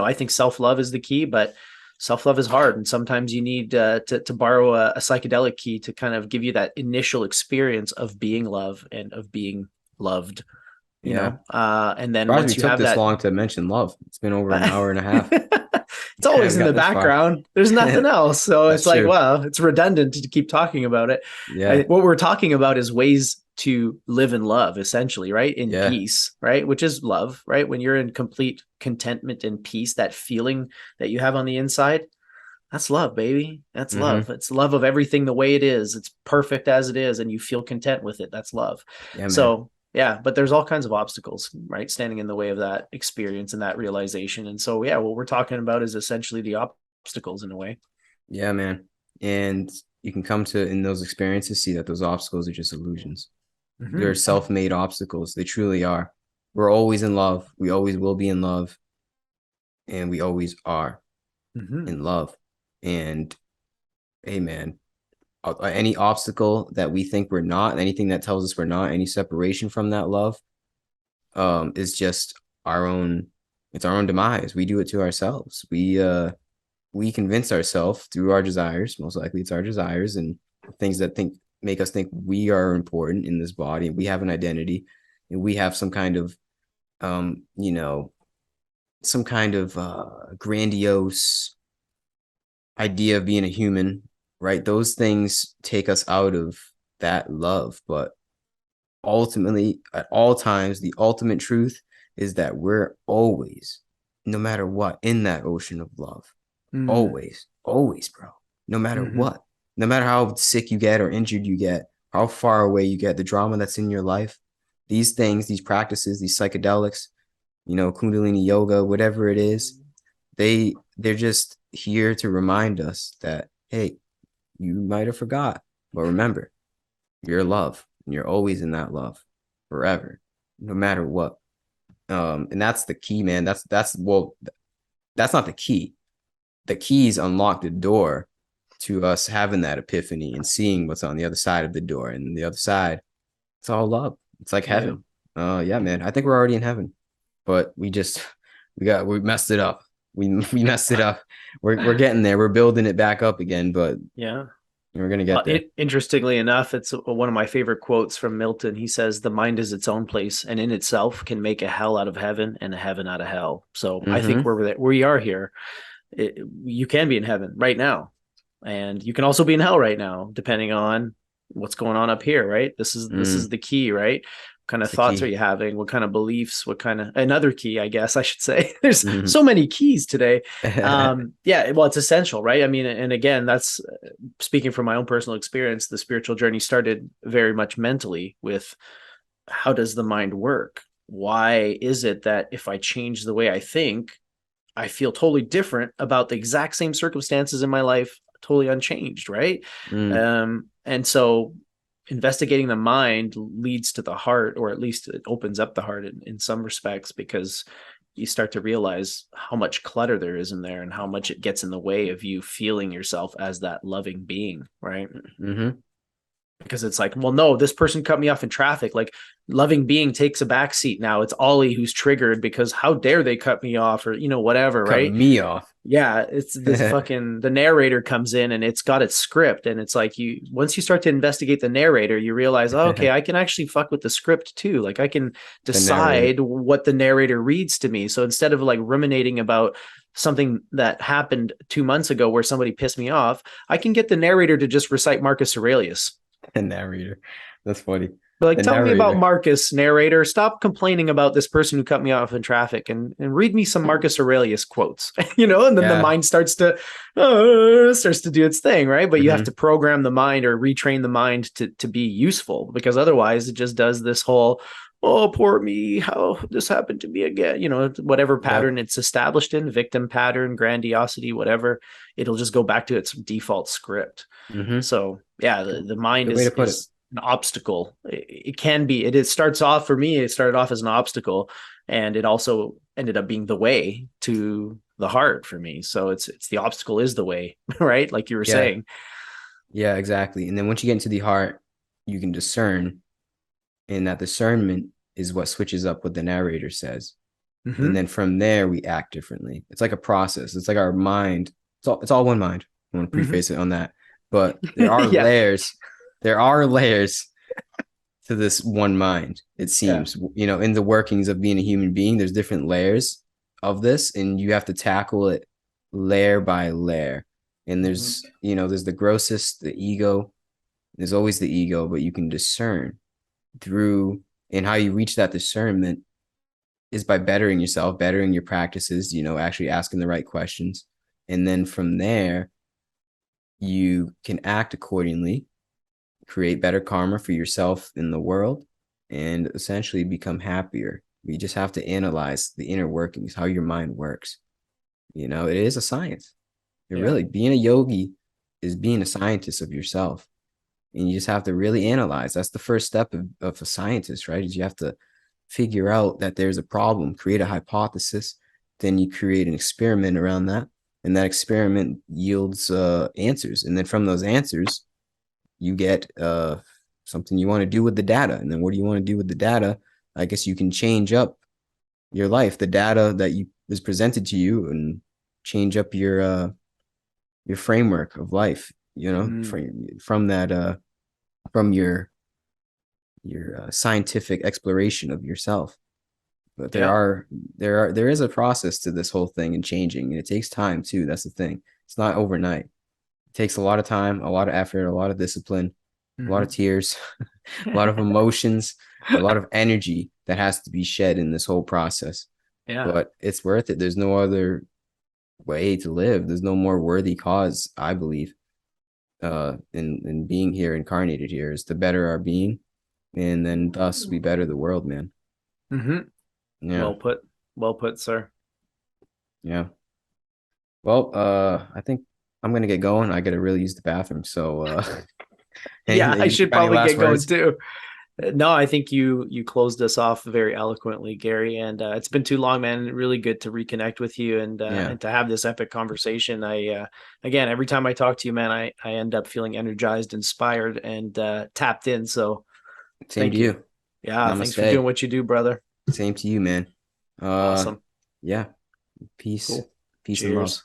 I think self-love is the key, but self-love is hard. And sometimes you need to borrow a psychedelic key to kind of give you that initial experience of being love and of being loved, Yeah. and then Surprised we once you took have this that, long to mention love. It's been over an hour and a half. it's Yeah, always we in got the this far. background. There's nothing else. So That's it's like, true. well, it's redundant to keep talking about it. Yeah. What we're talking about is ways to live in love, essentially, right? In Yeah. peace, right? Which is love, right? When you're in complete contentment and peace, that feeling that you have on the inside, that's love, baby. That's Mm-hmm. love. It's love of everything the way it is. It's perfect as it is, and you feel content with it. That's love. Yeah, man. So, yeah, but there's all kinds of obstacles, right? Standing in the way of that experience and that realization. And so, yeah, what we're talking about is essentially the obstacles in a way. Yeah, man. And you can come to in those experiences see that those obstacles are just illusions. They're Mm-hmm. self-made obstacles. They truly are. We're always in love. We always will be in love, and we always are Mm-hmm. in love. And hey, man, any obstacle that we think we're not, anything that tells us we're not, any separation from that love, is just our own. It's our own demise. We do it to ourselves. We convince ourselves through our desires. Most likely, it's our desires and things that make us think we are important in this body. We have an identity, and we have some kind of, um, you know, some kind of grandiose idea of being a human, right? Those things take us out of that love. But ultimately, at all times, the ultimate truth is that we're always, no matter what, in that ocean of love. Mm-hmm. Always, always, bro. No matter what, no matter how sick you get or injured you get, how far away you get, the drama that's in your life, these things, these practices, these psychedelics, Kundalini yoga, whatever it is, they're just here to remind us that, hey, you might have forgot, but remember, you're love, and you're always in that love forever, no matter what. And that's the key, man. That's not the key. The keys unlock the door to us having that epiphany and seeing what's on the other side of the door. And the other side, it's all love. It's like Yeah. heaven. Yeah, man. I think we're already in heaven, but we messed it up. We messed it up. We're getting there. We're building it back up again, but Yeah. we're gonna get there. Interestingly enough, it's one of my favorite quotes from Milton. He says, "The mind is its own place, and in itself can make a hell out of heaven and a heaven out of hell." So I think Mm-hmm. we are here, you can be in heaven right now, and you can also be in hell right now, depending on what's going on up here. Right? This is the key, right? What kind of It's the thoughts are key. you having? What kind of beliefs? What kind of another key? I guess I should say. There's Mm-hmm. so many keys today. Yeah, well, it's essential, right? I mean, and again, that's speaking from my own personal experience. The spiritual journey started very much mentally with how does the mind work? Why is it that if I change the way I think, I feel totally different about the exact same circumstances in my life, totally unchanged, right? Mm, And so investigating the mind leads to the heart, or at least it opens up the heart in some respects, because you start to realize how much clutter there is in there and how much it gets in the way of you feeling yourself as that loving being, right? mm-hmm. because it's like, well, no, this person cut me off in traffic. Like, loving being takes a back seat now. It's Ollie who's triggered because how dare they cut me off, or whatever, Cut right? me off. Yeah, it's this fucking, the narrator comes in and it's got its script, and it's like, you once you start to investigate the narrator, you realize, oh, okay, I can actually fuck with the script too. Like, I can The narrator. decide what the narrator reads to me. So instead of like ruminating about something that happened 2 months ago where somebody pissed me off, I can get the narrator to just recite Marcus Aurelius. The narrator. That's funny. But like, The tell me about narrator. Marcus, narrator. Stop complaining about this person who cut me off in traffic, and read me some Marcus Aurelius quotes, and then the Yeah. mind starts to do its thing, right? But you have Hmm. to program the mind or retrain the mind to be useful, because otherwise it just does this whole, oh, poor me, how this happened to me again, whatever Yep. pattern it's established in, victim pattern, grandiosity, whatever, it'll just go back to its default script. Hmm. So yeah, the mind Good way to is put it. an obstacle. It can be. It starts off, for me. It started off as an obstacle, and it also ended up being the way to the heart for me. So it's the obstacle is the way, right? Like you were Yeah. saying. Yeah, exactly. And then once you get into the heart, you can discern, and that discernment is what switches up what the narrator says. And Mm-hmm. then from there, we act differently. It's like a process. It's like our mind. It's all one mind. I want to Mm-hmm. preface it on that. But there are Yeah. layers. There are layers to this one mind, it Yeah. seems. In the workings of being a human being, there's different layers of this, and you have to tackle it layer by layer. And Mm-hmm. there's the grossest, the ego. There's always the ego, but you can discern through, and how you reach that discernment is by bettering yourself, bettering your practices, actually asking the right questions. And then from there, you can act accordingly, create better karma for yourself in the world, and essentially become happier. You just have to analyze the inner workings, how your mind works. It is a science. It Yeah. really, being a yogi is being a scientist of yourself. And you just have to really analyze. That's the first step of a scientist, right? Is you have to figure out that there's a problem, create a hypothesis, then you create an experiment around that, and that experiment yields answers. And then from those answers, you get something you want to do with the data. And then what do you want to do with the data? I guess you can change up your life, the data that you was presented to you, and change up your framework of life. Mm. From that from your scientific exploration of yourself. But Yeah. there is a process to this whole thing and changing, and it takes time too. That's the thing. It's not overnight. It takes a lot of time, a lot of effort, a lot of discipline, a lot of Mm-hmm. tears, a lot of emotions, a lot of energy that has to be shed in this whole process. Yeah. But it's worth it. There's no other way to live. There's no more worthy cause, I believe, in being here, incarnated here, is to better our being, and then thus we better the world, man. Mm-hmm. Yeah, Well put. Well put, sir. yeah. Well, I think I'm gonna get going. I gotta really use the bathroom. So, Yeah, I you should got any probably last get going words? too. No, I think you closed us off very eloquently, Gary, and it's been too long, man. Really good to reconnect with you Yeah, and to have this epic conversation. I again, every time I talk to you, man, I end up feeling energized, inspired, and tapped in. So same to thank you. you. Yeah, thanks for doing Namaste. what you do, brother. Same to you, man. Uh, Awesome. yeah. Peace, Cool. peace and love. Cheers.